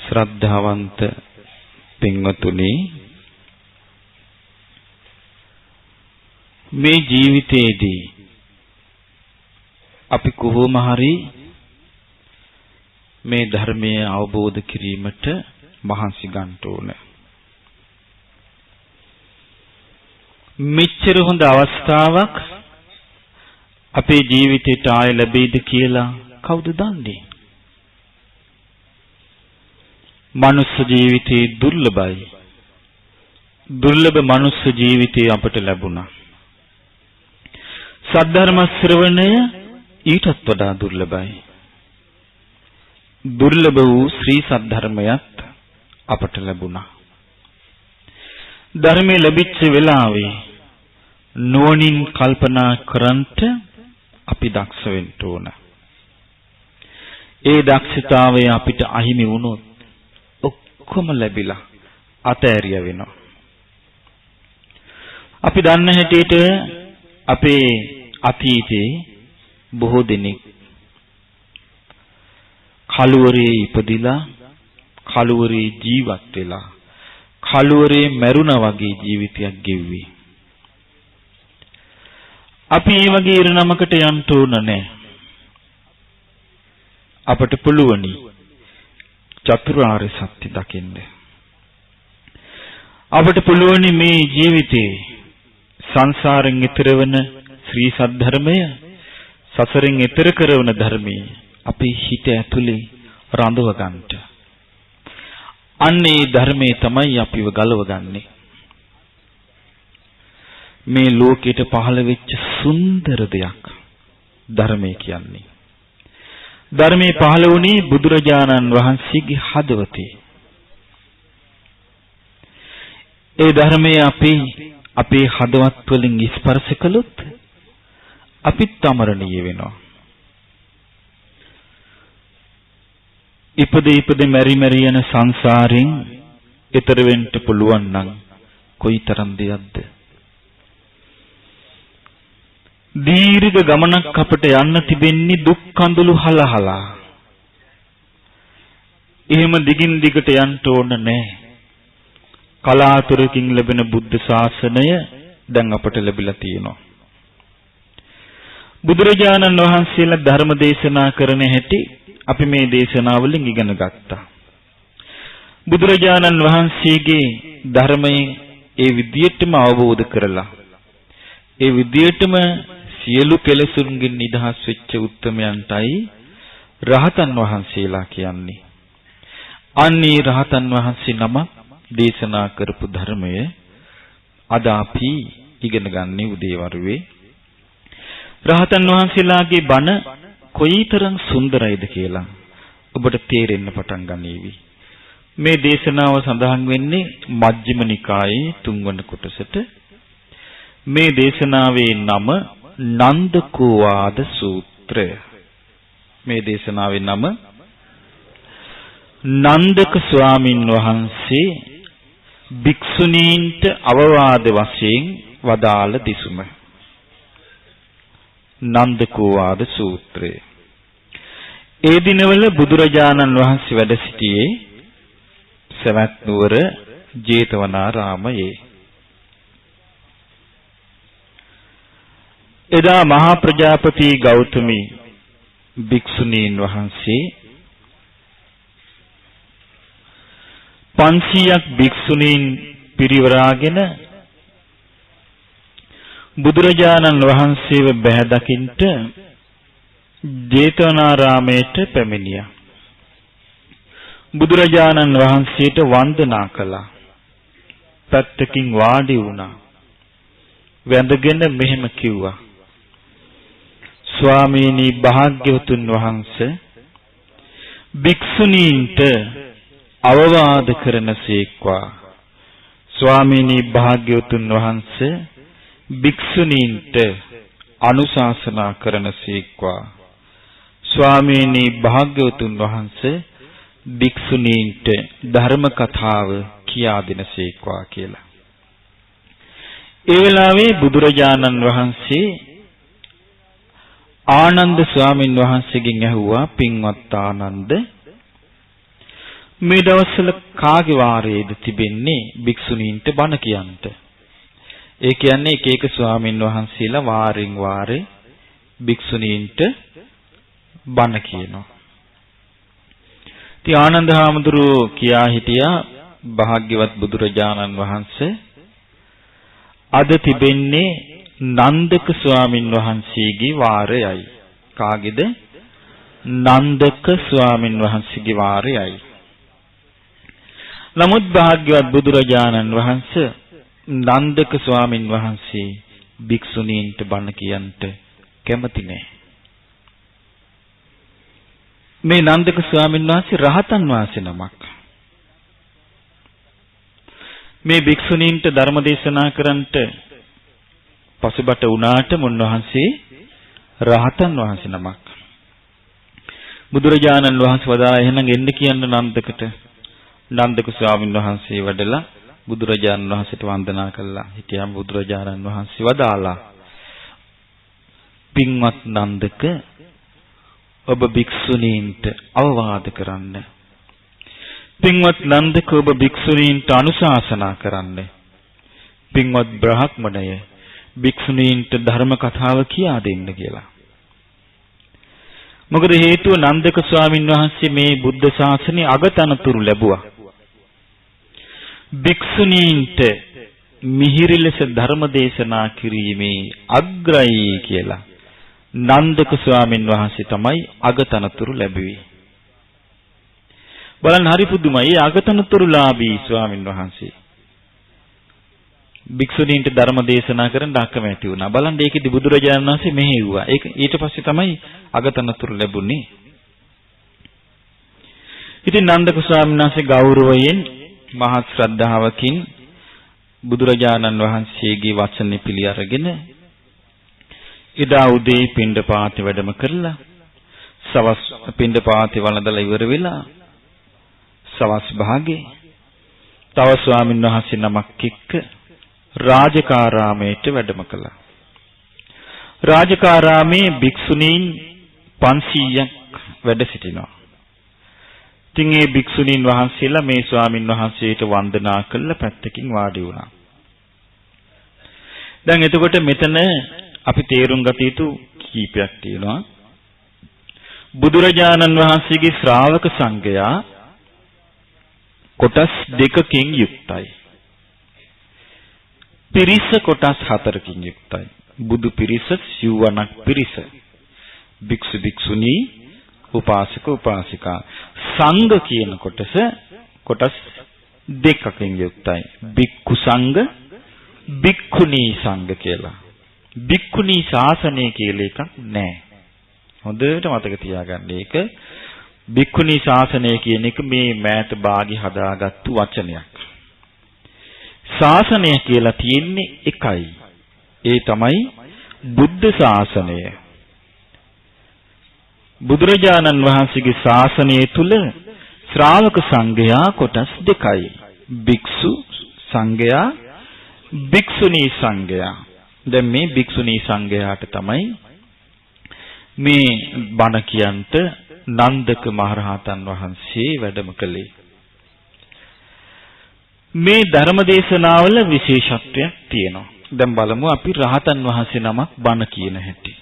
ශ්‍රද්ධාවන්ත පින්වතුනි, මේ ජීවිතයේදී අපි කොහොම හරි මේ ධර්මය අවබෝධ කිරීමට මහන්සි ගන්න ඕන. මෙච්චර හොඳ අවස්ථාවක් අපේ ජීවිතේට ආය ලැබෙයිද කියලා කවුද දන්නේ? මනුස්ස ජීවිතේ දුර්ලභයි. දුර්ලභ මනුස්ස ජීවිතේ අපට ලැබුණා. සද්ධර්ම ශ්‍රවණය ඊටත් වඩා දුර්ලභයි. දුර්ලභ වූ ශ්‍රී සද්ධර්මයත් අපට ලැබුණා. ධර්මයේ ලැබිච්ච වෙලාවේ නුවණින් කල්පනා කරන්ට අපි දක්ෂ වෙන්න ඕන. ඒ දක්ෂතාවය අපිට අහිමි වුණොත් ඔක්කොම ලැබිලා අතෑරිය වෙනවා. අපි දන්න හැටියට අපේ අතීතේ බොහෝ දෙනෙක් කලුවරේ ඉපදිලා කලුවරේ ජීවත් වෙලා කලුවරේ මැරුණා වගේ ජීවිතයක් ගෙව්වේ. අපි මේ වගේ ඉරණමකට යන්න ඕන නැහැ. අපට පුළුවනි චතුරාර්ය සත්‍ය දකින්න. අපට පුළුවනි මේ ජීවිතේ සංසාරෙන් ඈතර වන ශ්‍රී සද්ධර්මය, සසරෙන් ඈතර කරන ධර්මයේ අපේ හිත ඇතුලේ රඳව ගන්නට. අන්නේ ධර්මයේ තමයි අපිව ගලවගන්නේ. මේ ලෝකෙට පහළ වෙච්ච සුන්දර දෙයක් ධර්මය කියන්නේ. ධර්මයේ පහළ වුණේ බුදුරජාණන් වහන්සේගේ හදවතේ. ඒ ධර්මයේ අපේ හදවත් වලින් ස්පර්ශ කළොත් අපිත් අමරණීය වෙනවා. ඉපද මෙරි යන සංසාරයෙන් ඈතර වෙන්න පුළුවන් නම් කොයිතරම් දෙයක්ද? දීර්ඝ ගමනක් අපට යන්න තිබෙන්නේ දුක් කඳුළු හලහලා. එහෙම දිගින් දිගට යන්න ඕන නැහැ. කලාතුරකින් ලැබෙන බුද්ධ ශාසනය දැන් අපට ලැබිලා තියෙනවා. බුදුරජාණන් වහන්සේලා ධර්ම දේශනා කරන හැටි අපි මේ දේශනාවලින් ඉගෙන ගත්තා. බුදුරජාණන් වහන්සේගේ ධර්මයේ ඒ විදියටම අවබෝධ කරලා ඒ විදියටම සියලු කෙලෙසුන්ගෙන් නිදහස් වෙච්ච උත්තමයන්ටයි රහතන් වහන්සේලා කියන්නේ. අන්නේ රහතන් වහන්සේ නම දේශනා කරපු ධර්මය අද අපි ඉගෙන ගන්න උදේවරුේ. රහතන් වහන්සේලාගේ බණ කොයිතරම් සුන්දරයිද කියලා ඔබට තේරෙන්න පටන් ගනීවි. මේ දේශනාව සඳහන් වෙන්නේ මජ්ක්‍ධිම නිකායේ 3 වන කොටසට. මේ දේශනාවේ නම නන්දකෝවාද සූත්‍රය. මේ දේශනාවේ නම නන්දක ස්වාමින් වහන්සේ භික්ෂුණීන්ට අවවාද වශයෙන් වදාළ දෙසුම. නන්දකෝවාද සූත්‍රය. ඒ දිනවල බුදුරජාණන් වහන්සේ වැඩ සිටියේ සවැත් නුවර ජේතවනාරාමයේ. එදා මහා ප්‍රජාපති ගෞතමී භික්ෂුණීන් වහන්සේ 500ක් භික්ෂුණීන් පිරිවරාගෙන බුදුරජාණන් වහන්සේව බැහැ දකින්ට ජේතවනාරාමයට පැමිණියා. බුදුරජාණන් වහන්සේට වන්දනා කළා. පැත්තකින් වාඩි වුණා. වැඳගෙන මෙහෙම කිව්වා. ස්වාමීනි භාග්‍යවතුන් වහන්සේ භික්ෂුණීන්ට අවවාද කරනසේක්වා. ස්වාමීනි භාග්‍යවතුන් වහන්සේ භික්ෂුණීන්ට අනුශාසනා කරනසේක්වා. ස්වාමීනි භාග්‍යවතුන් වහන්සේ භික්ෂුණීන්ට ධර්ම කතාව කියා දෙනසේක්වා කියලා. ඒ වෙලාවේ බුදුරජාණන් වහන්සේ ආනන්ද ස්වාමින් වහන්සේගෙන් ඇහුවා, පින්වත් ආනන්ද, මේ දවස්වල කාගේ වාරයේද තිබෙන්නේ භික්ෂුණීන්ට බණ කියන්නට. ඒ කියන්නේ එක එක ස්වාමින් වහන්සේලා වාරින් වාරේ භික්ෂුණීන්ට බණ කියනවා. ඉතින් ආනන්ද හාමුදුරුවෝ කියා හිටියා භාග්‍යවත් බුදුරජාණන් වහන්සේ අද තිබෙන්නේ නන්දක ස්වාමින් වහන්සේගේ වාරයයි. කාගේද? නන්දක ස්වාමින් වහන්සේගේ වාරයයි. නමුත් භාග්‍යවත් බුදුරජාණන් වහන්සේ නන්දක ස්වාමින් වහන්සේ භික්ෂුණීන්ට බණ කියන්නට කැමති නැහැ. මේ නන්දක ස්වාමින් වහන්සේ රහතන් වහන්සේ නමක්. මේ භික්ෂුණීන්ට ධර්ම දේශනා කරන්නට පසුබට වුණාට මුන්වහන්සේ රහතන් වහන්සේ නමක්. බුදුරජාණන් වහන්සේ වදාළා එහෙනම් එන්න කියන්න නන්දකට. නන්දක ස්වාමින් වහන්සේ වැඩලා බුදුරජාණන් වහන්සේට වන්දනා කළා. හිටියම බුදුරජාණන් වහන්සේ වදාලා පින්වත් නන්දක ඔබ භික්ෂුණීන්ට අවවාද කරන්න. පින්වත් නන්දක ඔබ භික්ෂුණීන්ට අනුශාසනා කරන්න. පින්වත් බ්‍රහ්මණය භික්ෂුණීන්ට ධර්ම කතාව කියා දෙන්න කියලා. මොකද හේතුව නන්දක ස්වාමින් වහන්සේ මේ බුද්ධ ශාසනයේ අගතනතුරු ලැබුවා. භික්ෂුණීන්ට මිහිරි ලෙස ධර්ම දේශනා කිරීමේ අග්‍රයි කියලා නන්දක ස්වාමින් වහන්සේ තමයි අගතනතුරු ලැබුවේ. බලන්න හරි පුදුමයි. අගතනතුරුලාභී ස්වාමින් වහන්සේ භික්ෂුණීන්ට ධර්ම දේශනා කරන්න අකමැති වුණා. බලන්න ඒකෙදි බුදුරජාණන් වහන්සේ මෙහෙයුවා. ඒක ඊට පස්සේ තමයි අගතනතුරු ලැබුණේ. ඉතින් නන්දක ස්වාමීන් වහන්සේ ගෞරවයෙන් මහත් ශ්‍රද්ධාවකින් බුදුරජාණන් වහන්සේගේ වචනේ පිළි අරගෙන එදා උදේ පිණ්ඩපාතේ වැඩම කරලා සවස් පිණ්ඩපාතේ වළඳලා ඉවර වෙලා සවස් භාගේ තව ස්වාමීන් වහන්සේ නමක් එක්ක රාජකාරාමයට වැඩම කළා. රාජකාරාමේ භික්ෂුණීන් 500ක් වැඩ සිටිනවා. ඉතින් මේ භික්ෂුණීන් වහන්සේලා මේ ස්වාමින් වහන්සේට වන්දනා කළ පැත්තකින් වාඩි වුණා. දැන් එතකොට මෙතන අපි තේරුම් ගත යුතු කීපයක් තියෙනවා. බුදුරජාණන් වහන්සේගේ ශ්‍රාවක සංඝයා කොටස් දෙකකින් යුක්තයි. පිරිස කොටස් 4කින් යුක්තයි. බුදු පිරිස, සිව්වණක් පිරිස, භික්ෂු භික්ෂුණී, උපාසක උපාසිකා. සංඝ කියන කොටස් දෙකකින් යුක්තයි. භික්ඛු සංඝ, භික්ඛුණී සංඝ කියලා. භික්ඛුණී ශාසනය කියලා එකක් නැහැ. හොඳට මතක තියාගන්න. ඒක භික්ඛුණී ශාසනය කියන එක මේ මෑත භාගි හදාගත්තු වචනයක්. ශාසනය කියලා තියෙන්නේ එකයි. ඒ තමයි බුද්ධ ශාසනය. බුදුරජාණන් වහන්සේගේ ශාසනය තුල ශ්‍රාවක සංඝයා කොටස් දෙකයි. භික්ෂු සංඝයා, භික්ෂුණී සංඝයා. දැන් මේ භික්ෂුණී සංඝයාට තමයි මේ බණ කියන්ට නන්දක මහරහතන් වහන්සේ වැඩම කළේ. මේ ධර්ම දේශනාවල විශේෂත්වයක් තියෙනවා. දැන් බලමු අපි රහතන් වහන්සේ නමක් බණ කියන හැටි.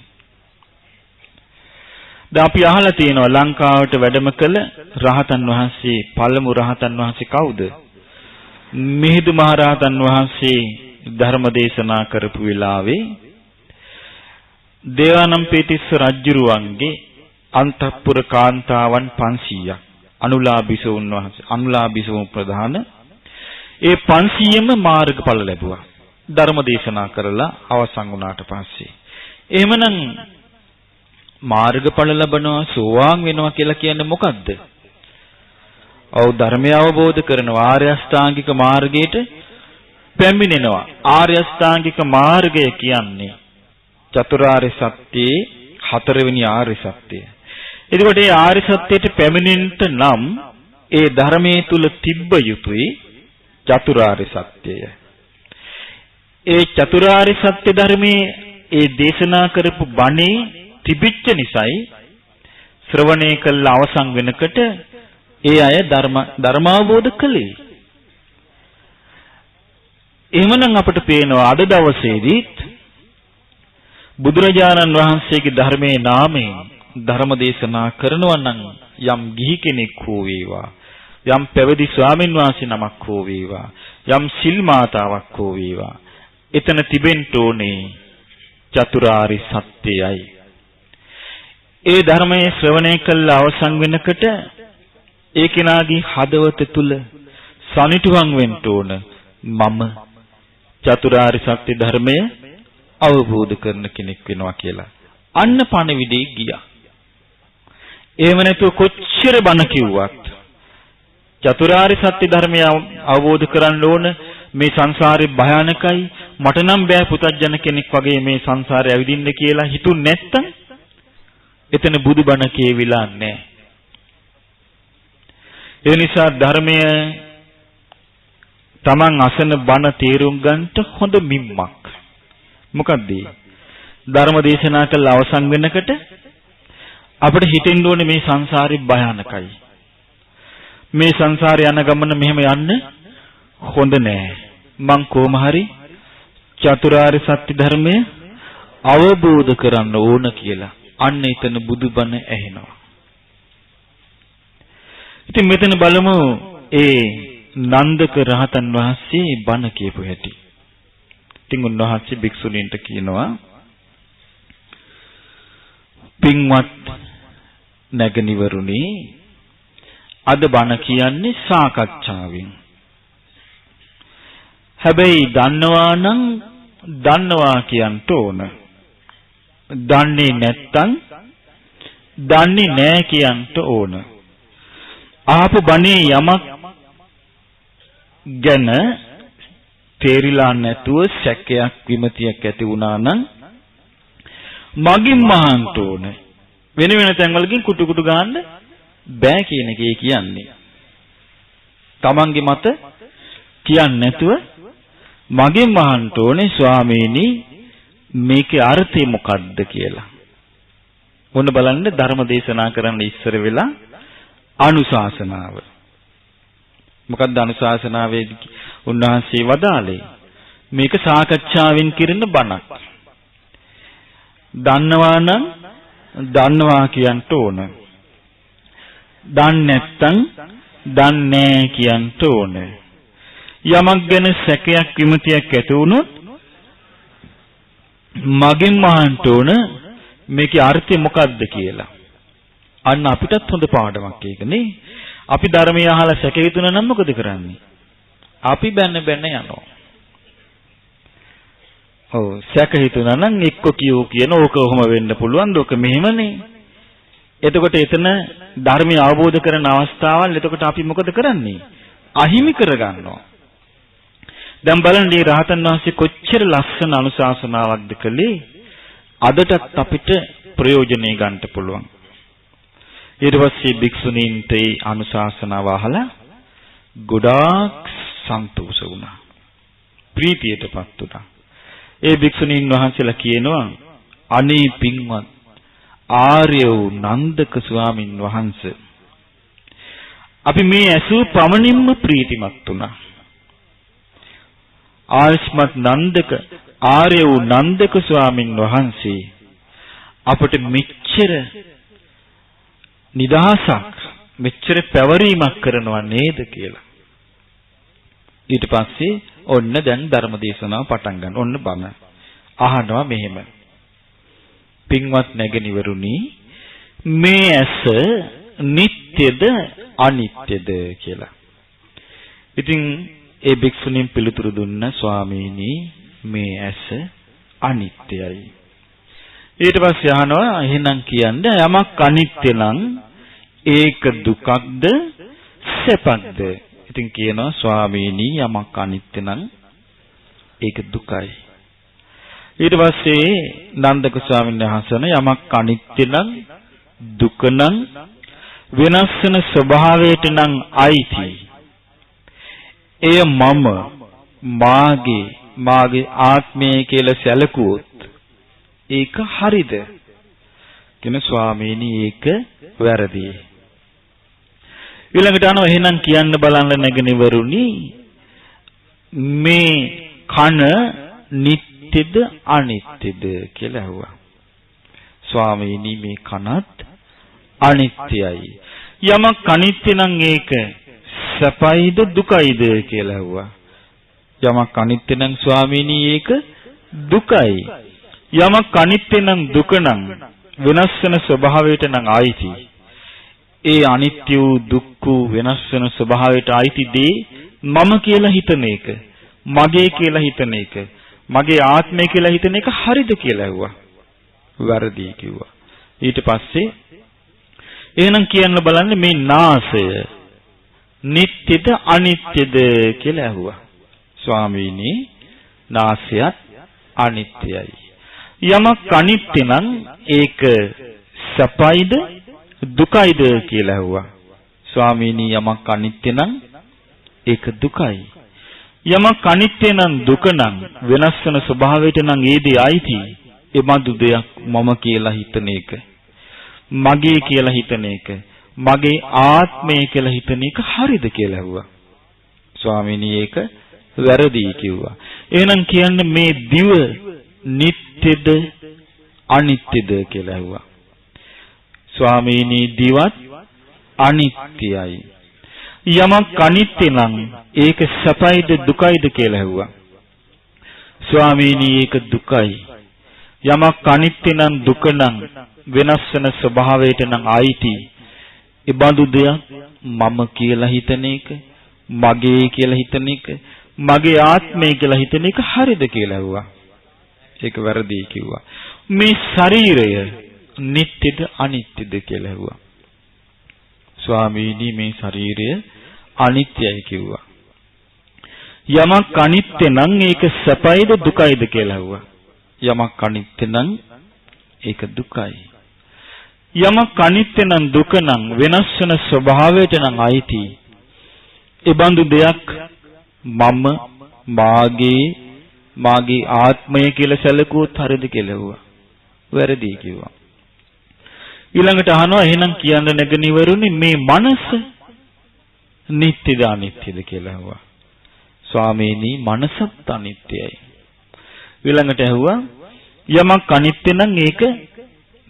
දැන් අපි අහලා තියෙනවා ලංකාවට වැඩම කළ රහතන් වහන්සේ, පළමු රහතන් වහන්සේ කවුද? මිහිඳු මහරහතන් වහන්සේ ධර්ම දේශනා කරපු වෙලාවේ දේවානම්පියතිස්ස රජුරුවන්ගේ අන්තఃපුර කාන්තාවන් 500ක් අනුලාභිසවුන් වහන්සේ, අනුලාභිසවුන් ප්‍රධාන ඒ 500ම මාර්ගඵල ලැබුවා. ධර්ම දේශනා කරලා අවසන් වුණාට පස්සේ. එහෙමනම් මාර්ගඵල ලැබනවා, සෝවාන් වෙනවා කියලා කියන්නේ මොකද්ද? ඔව්, ධර්මය අවබෝධ කරනවා, ආර්ය අෂ්ටාංගික මාර්ගයට පැමිණෙනවා. ආර්ය අෂ්ටාංගික මාර්ගය කියන්නේ චතුරාර්ය සත්‍යයේ 4වෙනි ආර්ය සත්‍යය. එතකොට මේ ආර්ය සත්‍යයට පැමිණෙන්නට නම් ඒ ධර්මයේ තුල තිබ්බ යුතුයි චතුරාර්ය සත්‍යය. ඒ චතුරාර්ය සත්‍ය ධර්මයේ ඒ දේශනා කරපු බණේ තිබිච්ච නිසායි ශ්‍රවණය කළ අවසන් වෙනකොට ඒ අය ධර්මාවබෝධ කළේ. එහෙමනම් අපිට පේනවා අද දවසේදීත් බුදුරජාණන් වහන්සේගේ ධර්මයේ නාමයෙන් ධර්ම දේශනා කරනවා නම් යම් ගිහි කෙනෙක් හෝ වේවා, යම් පැවිදි ස්වාමින් වහන්සේ නමක් හෝ වේවා, යම් සිල් මාතාවක් හෝ වේවා, එතන තිබෙන්න ඕනේ චතුරාර්ය සත්‍යයයි. ඒ ධර්මයේ ශ්‍රවණය කළ අවසන් වෙනකොට ඒ කෙනාගේ හදවත තුල සනිටුවම් වෙන්න ඕන මම චතුරාර්ය සත්‍ය ධර්මය අවබෝධ කරන කෙනෙක් වෙනවා කියලා. අන්න පණිවිඩේ ගියා. එහෙම නැතුව කොච්චර බණ කිව්වත් චතුරාර්ය සත්‍ය ධර්මය අවබෝධ කරගන්න ඕන මේ සංසාරේ භයානකයි, මට නම් බෑ පුතත්ජන කෙනෙක් වගේ මේ සංසාරේ ඇවිදින්න කියලා හිතුනේ නැත්තම් එතන බුදුබණ කියවිලා නැහැ. ඒ නිසා ධර්මය තමන් අසන බණ තේරුම් ගන්නට හොඳ මිම්මක්. මොකද්ද? ධර්ම දේශනා කළ අවසන් වෙනකොට අපිට හිතෙන්න ඕනේ මේ සංසාරේ භයානකයි. මේ සංසාරේ යන ගමන මෙහෙම යන්න හොඳ නෑ. මං කොහොම හරි චතුරාර්ය සත්‍ය ධර්මය අවබෝධ කරන්න ඕන කියලා. අන්න එතන බුදුබණ ඇහෙනවා. ඉතින් මෙතන බලමු ඒ නන්දක රහතන් වහන්සේ බණ කියපු හැටි. ඉතින් උන්වහන්සේ භික්ෂුණීන්ට කියනවා, පින්වත් නැගණිවරුනි, අද බණ කියන්නේ සාකච්ඡාවෙන්. හැබැයි දන්නවා නම් දන්නවා කියන්න ඕන. දන්නේ නැත්තම් දන්නේ නැහැ කියන්න ඕන. ආපු බණේ යමක් ගැන තේරිලා නැතුව සැකයක් විමතියක් ඇති වුණා නම් මගින් මහන්න ඕන. වෙන වෙන තැන්වලකින් කුටු කුටු ගන්න බෑ කියන එකේ කියන්නේ. තමන්ගේ මත කියන්නේ නැතුව මගෙන් මහන්න ඕනේ, ස්වාමීනි මේකේ අර්ථය මොකක්ද කියලා. මොන බලන්න ධර්ම දේශනා කරන්න ඉස්සර වෙලා අනුශාසනාව. මොකක්ද අනුශාසනාවේදී උන්වහන්සේ වදාළේ? මේක සාකච්ඡාවෙන් කිරීම බණක්. දන්නවා නම් දන්නවා කියන්න ඕන. දන්නේ නැත්නම් දන්නේ කියන්න ඕන. යමක් ගැන සැකයක් විමතියක් ඇති වුණොත් මගෙන් අහන්න ඕන මේකේ අර්ථය මොකක්ද කියලා. අන්න අපිටත් හොඳ පාඩමක් ඒක නේ. අපි ධර්මය අහලා සැක හිතුණා නම් මොකද කරන්නේ? අපි බැන්න යනවා. ඔව් සැක හිතුණා නම් එක්ක කියෝ කියන ඕක කොහොම වෙන්න පුළුවන්ද? ඕක මෙහෙමනේ. එතකොට එතන ධර්මය අවබෝධ කරන අවස්ථාවල් එතකොට අපි මොකද කරන්නේ? අහිමි කරගන්නවා. දැන් බලන්න මේ රහතන් වහන්සේ කොච්චර ලස්සන අනුශාසනාවක්ද කළේ. අදටත් අපිට ප්‍රයෝජනෙ ගන්න පුළුවන්. ඊට පස්සේ භික්ෂුණීන්ට ඒ අනුශාසනාව අහලා ගොඩාක් සන්තෝෂ වුණා. ප්‍රීතියටපත් වුණා. ඒ භික්ෂුණීන් වහන්සේලා කියනවා, අනේ පින්වත් ආර්ය වූ නන්දක ස්වාමින් වහන්සේ, අපි මේ ඇසූ පමණින්ම ප්‍රීතිමත් වුණා. ආයස්මත් නන්දක ආර්ය වූ නන්දක ස්වාමින් වහන්සේ අපට මෙච්චර නිදහසක් මෙච්චර පැවරීමක් කරනවා නේද කියලා. ඊට පස්සේ ඔන්න දැන් ධර්ම දේශනාව පටන් ගන්න. ඔන්න බණ අහනවා මෙහෙම. පින්වත් නැගණිවරුනි, මේ ඇස නිට්ටයද අනිත්‍යද කියලා. ඉතින් ඒ භික්ෂුණීන් පිළිතුරු දුන්න, ස්වාමීනි මේ ඇස අනිත්‍යයි. ඊට පස්සේ අහනවා, එහෙනම් කියන්නේ යමක් අනිත්‍ය නම් ඒක දුකක්ද සැපක්ද? ඉතින් කියනවා, ස්වාමීනි යමක් අනිත්‍ය නම් ඒක දුකයි. ඊට පස්සේ නන්දක ස්වාමීන් වහන්සේ යමක් අනිත්‍ය නම් දුක නම් වෙනස් වෙන ස්වභාවයට නම් අයිති. එය මම මාගේ ආත්මය කියලා සැලකුවොත් ඒක හරිද? කියන ස්වාමීනි ඒක වැරදි. ඊළඟට අහනවා එහෙනම් කියන්න බලන්න නැගණිවරුනි මේ කන නිට්ටයද අනිත්‍යද කියලා ඇහුවා. ස්වාමීනි මේ කනත් අනිත්‍යයි. යමක් අනිත්‍ය නම් ඒක සැපයිද දුකයිද කියලා ඇහුවා. යමක් අනිත්‍ය නම් ස්වාමීනි ඒක දුකයි. යමක් අනිත්‍ය නම් දුක නම් වෙනස් වෙන ස්වභාවයට නම් ආйти. ඒ අනිත්‍ය වූ දුක් වූ වෙනස් වෙන ස්වභාවයට ආйти දේ මම කියලා හිතන එක, මගේ කියලා හිතන එක, මගේ ආත්මය කියලා හිතන එක හරිද කියලා ඇහුවා. වැරදි කිව්වා. ඊට පස්සේ එහෙනම් කියන්න බලන්න මේ නාසය නිට්ටයද අනිත්‍යද කියලා ඇහුවා. ස්වාමීනි නාසයත් අනිත්‍යයි. යමක් අනිත්‍ය නම් ඒක සපයිද දුකයිද කියලා ඇහුවා. ස්වාමීනි යමක් අනිත්‍ය නම් ඒක දුකයි. යමක් අනිත්‍ය නම් දුක නම් වෙනස් වෙන ස්වභාවයට නම් ඒදී ආйти. ඒ බඳු දෙයක් මම කියලා හිතන එක, මගේ කියලා හිතන එක, මගේ ආත්මය කියලා හිතන එක හරිද කියලා ඇහුවා. ස්වාමීනි ඒක වැරදි කිව්වා. එහෙනම් කියන්නේ මේ දිව නිට්ටයද අනිත්‍යද කියලා ඇහුවා. ස්වාමීනි දිවත් අනිත්‍යයි. යමක් අනිත්‍ය නම් ඒක සැපයිද දුකයිද කියලා ඇහුවා. ස්වාමීනි ඒක දුකයි. යමක් අනිත්‍ය නම් දුක නම් වෙනස් වෙන ස්වභාවයට නම් ආйти. ඒ බඳු දෙයක් මම කියලා හිතන එක, මගේ කියලා හිතන එක, මගේ ආත්මය කියලා හිතන එක හරිද කියලා ඇහුවා. ඒක වැරදි කිව්වා. මේ ශරීරය නිට්ටයද අනිත්‍යද කියලා ඇහුවා. ස්වාමීනි මේ ශරීරය අනිත්‍යයි කිව්වා. යමක් අනිත්‍ය නම් ඒක සැපයිද දුකයිද කියලා ඇහුවා. යමක් අනිත්‍ය නම් ඒක දුකයි. යමක් අනිත්‍ය නම් දුක නම් වෙනස් වෙන ස්වභාවයට නම් ආйти. ඒ බඳු දෙයක් මම මාගේ ආත්මය කියලා සැලකුවොත් හරිද කියලා ඇහුවා. වැරදි කිව්වා. ඊළඟට අහනවා එහෙනම් කියන්න නැගණිවරුනි මේ මනස නිට්ටයද අනිත්‍යද කියලා ඇහුවා. ස්වාමීනි මනසත් අනිත්‍යයි. ඊළඟට ඇහුවා යමක් අනිත්‍ය නම් ඒක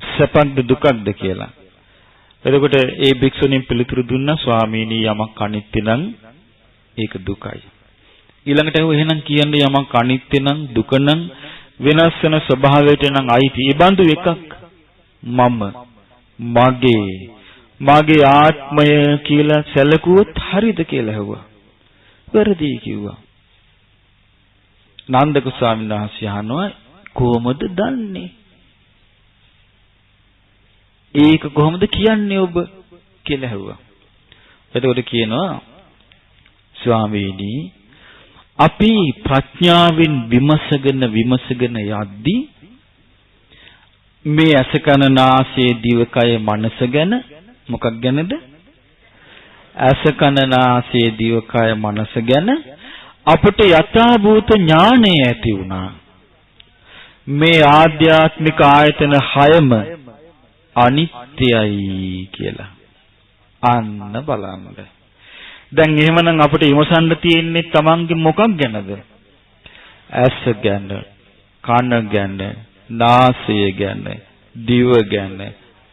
සැපක්ද දුකක්ද කියලා. එතකොට ඒ භික්ෂුණීන් පිළිතුරු දුන්නා ස්වාමීනි යමක් අනිත්‍ය නම් ඒක දුකයි. ඊළඟට ඇහුවා එහෙනම් කියන්නේ යමක් අනිත්‍ය නම් දුක නම් වෙනස් වෙන ස්වභාවයට නම් ආйти. ඒ බඳු එකක් මගේ ආත්මය කියලා සැලකුවොත් හරිද කියලා ඇහුවා. වැරදි කිව්වා. නන්දක ස්වාමීන් වහන්සේ අහනවා කොහොමද දන්නේ? ඒක කොහොමද කියන්නේ ඔබ කියලා ඇහුවා. එතකොට කියනවා ස්වාමීනි අපි ප්‍රඥාවෙන් විමසගෙන යද්දී මේ ඇස කන නාසය දිවකය මනස ගැන මොකක් ගැනද? ඇස කන නාසය දිවකය මනස ගැන අපට යථාභූත ඥානය ඇති වුණා. මේ ආධ්‍යාත්මික ආයතන 6ම අනිත්‍යයි කියලා. අන්න බලන්න. දැන් එහෙමනම් අපිට විමසන්න තියෙන්නේ තමන්ගේ මොකක් ගැනද? ඇස ගැන, කන ගැන, නාසය ගැන, දිව ගැන,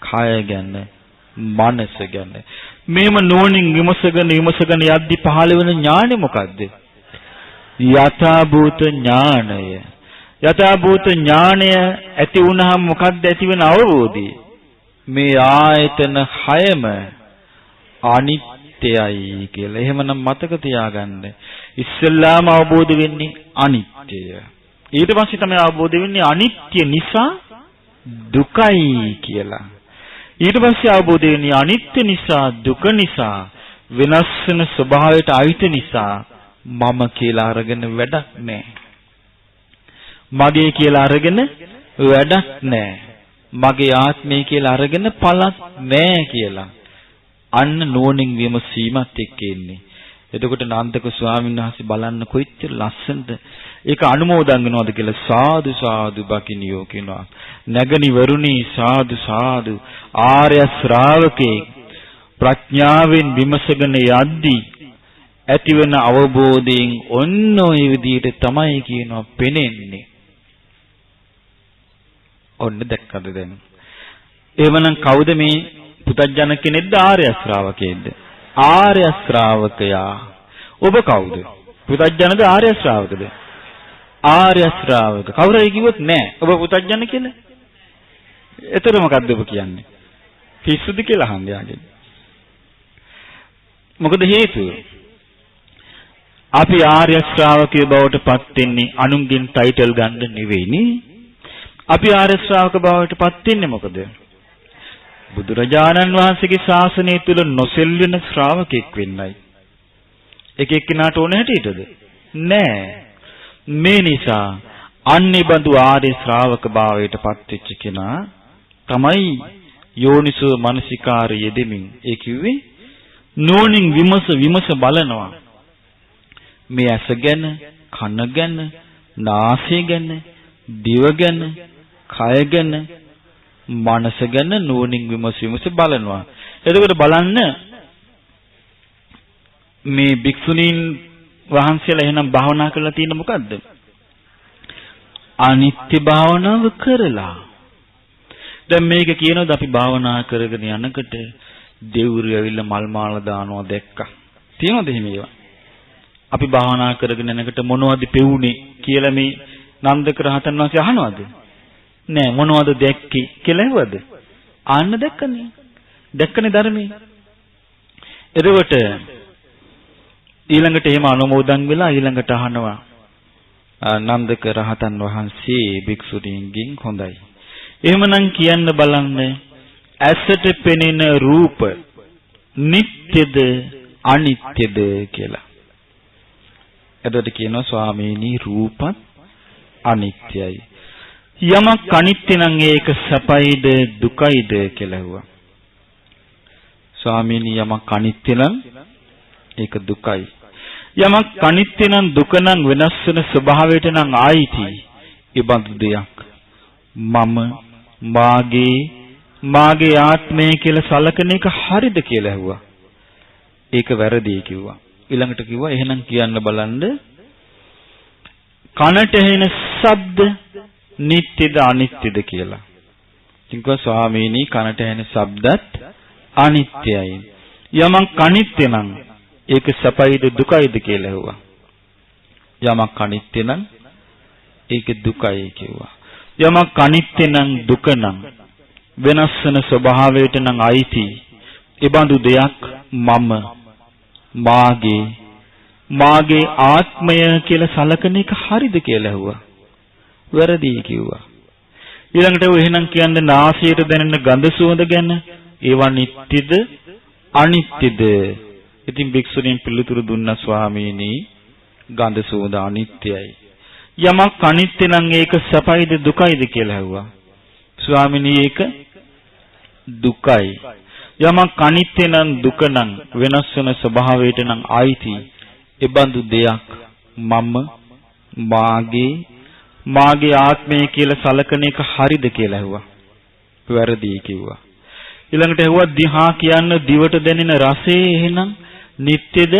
කය ගැන, මනස ගැන. මේම නෝනින් විමසගෙන යද්දි පහළ වෙන ඥානෙ මොකද්ද? යථාභූත ඥානය. යථාභූත ඥානය ඇති වුණාම මොකද්ද ඇති වෙන අවබෝධය? මේ ආයතන 6ම අනිත්‍යයි කියලා. එහෙමනම් මතක තියාගන්න. ඉස්සෙල්ලාම අවබෝධ වෙන්නේ අනිත්‍යය. ඊට පස්සේ තමයි අවබෝධ වෙන්නේ අනිත්‍ය නිසා දුකයි කියලා. ඊට පස්සේ අවබෝධ වෙන්නේ අනිත්‍ය නිසා දුක නිසා වෙනස් වෙන ස්වභාවයට අයිති නිසා මම කියලා අරගෙන වැඩක් නැහැ. මගේ කියලා අරගෙන වැඩක් නැහැ. මගේ ආත්මය කියලා අරගෙන පළක් නැහැ කියලා. අන්න නෝනින් විමසීමත් එක්ක ඉන්නේ. එතකොට නන්දක ස්වාමීන් වහන්සේ බලන්න කොච්චර ලස්සනද ඒක අනුමෝදන් වෙනවද කියලා සාදු සාදු බකිනියෝ කියනවා. නැගණි වරුණි සාදු සාදු ආර්ය ශ්‍රාවකේ ප්‍රඥාවෙන් විමසගෙන යද්දී ඇතිවන අවබෝධයෙන් ඔන්න ඔය විදිහට තමයි කියනවා පෙනෙන්නේ. ඔන්න දැක්කද දැන්? එහෙමනම් කවුද මේ පුතඥ කෙනෙක්ද ආර්ය ශ්‍රාවකයෙක්ද? ආර්ය ශ්‍රාවකයා. ඔබ කවුද? පුතඥද ආර්ය ශ්‍රාවකද? ආර්ය ශ්‍රාවක. කවුරුයි කිව්වොත් නෑ ඔබ පුතඥ කියලා. එතන මොකද්ද ඔබ කියන්නේ? පිස්සුද කියලා අහන්නේ යාගෙන්. මොකද හේතුව? අපි ආර්ය ශ්‍රාවකය බවට පත් වෙන්නේ අනුන්ගෙන් ටයිටල් ගන්න නෙවෙයිනේ. අපි ආර්ය ශ්‍රාවක බවට පත් වෙන්නේ මොකද? බුදුරජාණන් වහන්සේගේ ශාසනය තුල නොසෙල්වෙන ශ්‍රාවකෙක් වෙන්නයි. එක එක්කිනාට ඕන හැටියටද? නෑ. මේ නිසා අන්නේ බඳු ආර්ය ශ්‍රාවක භාවයට පත් වෙච්ච කෙනා තමයි යෝනිසෝ මනසිකාරය යෙදෙමින් ඒ කිව්වේ නෝනින් විමස බලනවා. මේ ඇස ගැන, කන ගැන, නාසය ගැන, දිව ගැන, කය ගැන, මනස ගැන නෝනින් විමස බලනවා. එතකොට බලන්න මේ භික්ෂුණීන් වහන්සේලා එහෙනම් භාවනා කරලා තියෙන මොකද්ද? අනිත්‍ය භාවනාව කරලා. දැන් මේක කියනවාද අපි භාවනා කරගෙන යනකොට දෙවුරු ඇවිල්ලා මල් මාලා දානවා දැක්කා. තියෙනවද එහෙම ඒවා? අපි භාවනා කරගෙන යනකොට මොනවද පෙවුනේ කියලා මේ නන්දක රහතන් වහන්සේ අහනවද? නෑ. මොනවද දැක්කේ කියලා ඇහුවද? ආන්න දැක්කනේ. දැක්කනේ ධර්මයේ. එතකොට ඊළඟට එහෙම අනුමෝදන් වෙලා ඊළඟට අහනවා නන්දක රහතන් වහන්සේ භික්ෂුණීන්ගෙන් හොඳයි. එහෙමනම් කියන්න බලන්න ඇසට පෙනෙන රූප නිට්ටයද අනිත්‍යද කියලා. එතකොට කියනවා ස්වාමීනි රූපත් අනිත්‍යයි. යමක් අනිත්‍ය නම් ඒක සැපයිද දුකයිද කියලා ඇහුවා. ස්වාමීනි යමක් අනිත්‍ය නම් ඒක දුකයි. යමක් අනිත්‍ය නම් දුක නම් වෙනස් වෙන ස්වභාවයට නම් ආයිති. ඒ බඳු දෙයක් මම මාගේ ආත්මය කියලා සලකන එක හරිද කියලා ඇහුවා. ඒක වැරදි කිව්වා. ඊළඟට කිව්වා එහෙනම් කියන්න බලන්න කනට ඇහෙන ශබ්ද නිට්ටයද අනිත්‍යද කියලා. කිව්වා ස්වාමීනි කනට ඇහෙන ශබ්දත් අනිත්‍යයි. යමක් අනිත්‍ය නම් ඒක සැපයිද දුකයිද කියලා ඇහුවා. යමක් අනිත්‍ය නම් ඒක දුකයි කිව්වා. යමක් අනිත්‍ය නම් දුක නම් වෙනස් වෙන ස්වභාවයට නම් අයිති. ඒ බඳු දෙයක් මම මාගේ ආත්මය කියලා සලකන එක හරිද කියලා ඇහුවා. වැරදි කිව්වා. ඊළඟට එහෙනම් කියන්නේ නාසයට දැනෙන ගඳ සුවඳ ගැන ඒවා නිට්ටයද අනිත්‍යද? ඉතින් භික්ෂුණීන් පිළිතුරු දුන්නා ස්වාමීනි ගඳ සුවඳ අනිත්‍යයි. යමක් අනිත්‍ය නම් ඒක සැපයිද දුකයිද කියලා ඇහුවා. ස්වාමීනි ඒක දුකයි. යමක් අනිත්‍ය නම් දුක නම් වෙනස් වෙන ස්වභාවයට නම් ආйти. ඒ බඳු දෙයක් මම මාගේ ආත්මය කියලා සලකන එක හරිද කියලා ඇහුවා. වැරදි කිව්වා. ඊළඟට ඇහුවා දිහා කියන්න දිවට දැනෙන රසය එහෙනම් නිට්ටයද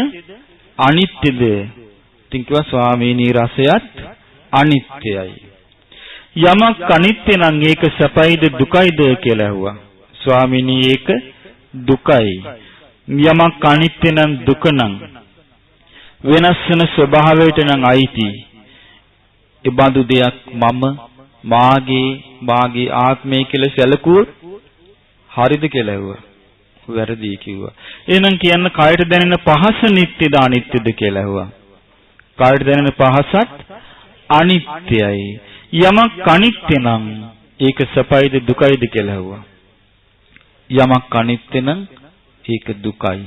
අනිත්‍යද? ඉතින් කිව්වා ස්වාමීනි රසයත් අනිත්‍යයි. යමක් අනිත්‍ය නම් ඒක සැපයිද දුකයිද කියලා ඇහුවා. ස්වාමීනි ඒක දුකයි. යමක් අනිත්‍ය නම් දුක නම් වෙනස් වෙන ස්වභාවයට නම් අයිති. ඒ බඳු දෙයක් මම මාගේ ආත්මය කියලා සැලකුවොත් හරිද කියලා ඇහුවා. වැරදි කිව්වා. එහෙනම් කියන්න කයට දැනෙන පහස නිට්ටයද අනිත්‍යද කියලා ඇහුවා. කයට දැනෙන පහසත් අනිත්‍යයි. යමක් අනිත්‍ය නම් ඒක සැපයිද දුකයිද කියලා ඇහුවා. යමක් අනිත්‍ය නම් ඒක දුකයි.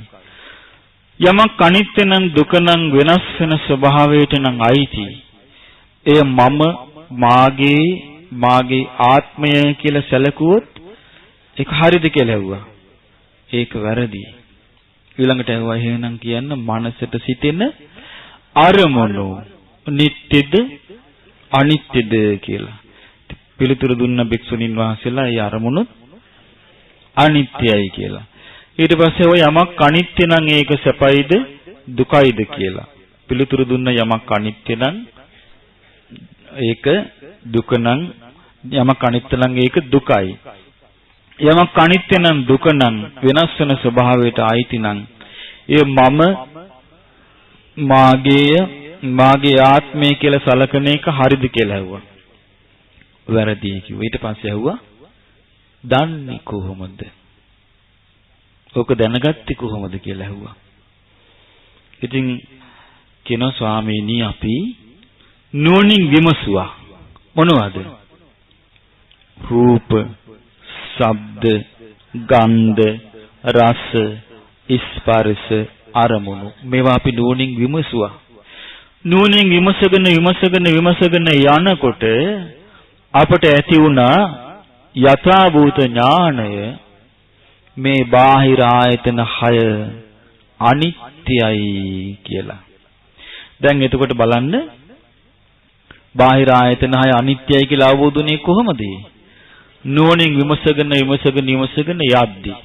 යමක් අනිත්‍ය නම් දුක නම් වෙනස් වෙන ස්වභාවයට නම් අයිති. එය මම මාගේ ආත්මය කියලා සැලකුවොත් ඒක හරිද කියලා ඇහුවා. ඒක වැරදි. ඊළඟට ඇහුවා එහෙනම් කියන්න මනසට සිතෙන අරමුණු නිට්ටයද අනිත්‍යද කියලා. පිළිතුරු දුන්න භික්ෂුණීන් වහන්සේලා ඒ අරමුණු අනිත්‍යයි කියලා. ඊට පස්සේ ඔය යමක් අනිත්‍ය නම් ඒක සැපයිද දුකයිද කියලා පිළිතුරු දුන්න යමක් අනිත්‍ය නම් ඒක දුක නම් යමක් අනිත්‍ය නම් ඒක දුකයි. යමක් අනිත්‍ය නම් දුක නම් වෙනස් වෙන ස්වභාවයට ආйти නම් ඒ මම මාගේ ආත්මය කියලා සලකන එක හරිද කියලා ඇහුවා. වැරදි කිව්වා. ඊට පස්සේ ඇහුවා දන්නේ කොහොමද? ඔක දැනගත්තේ කොහොමද කියලා ඇහුවා. ඉතින් කියනවා ස්වාමීනි අපි නුවණින් විමසුවා. මොනවද? රූප, ශබ්ද, ගන්ධ, රස, ස්පර්ශ, අරමුණු මේවා අපි නුවණින් විමසුවා. නුවණින් විමසගෙන යනකොට අපට ඇති වුණා යථාභූත ඥානය මේ බාහිර ආයතන 6 අනිත්‍යයි කියලා. දැන් එතකොට බලන්න බාහිර ආයතන 6 අනිත්‍යයි කියලා අවබෝධුනේ කොහොමද? නුවණින් විමසගෙන යද්දී.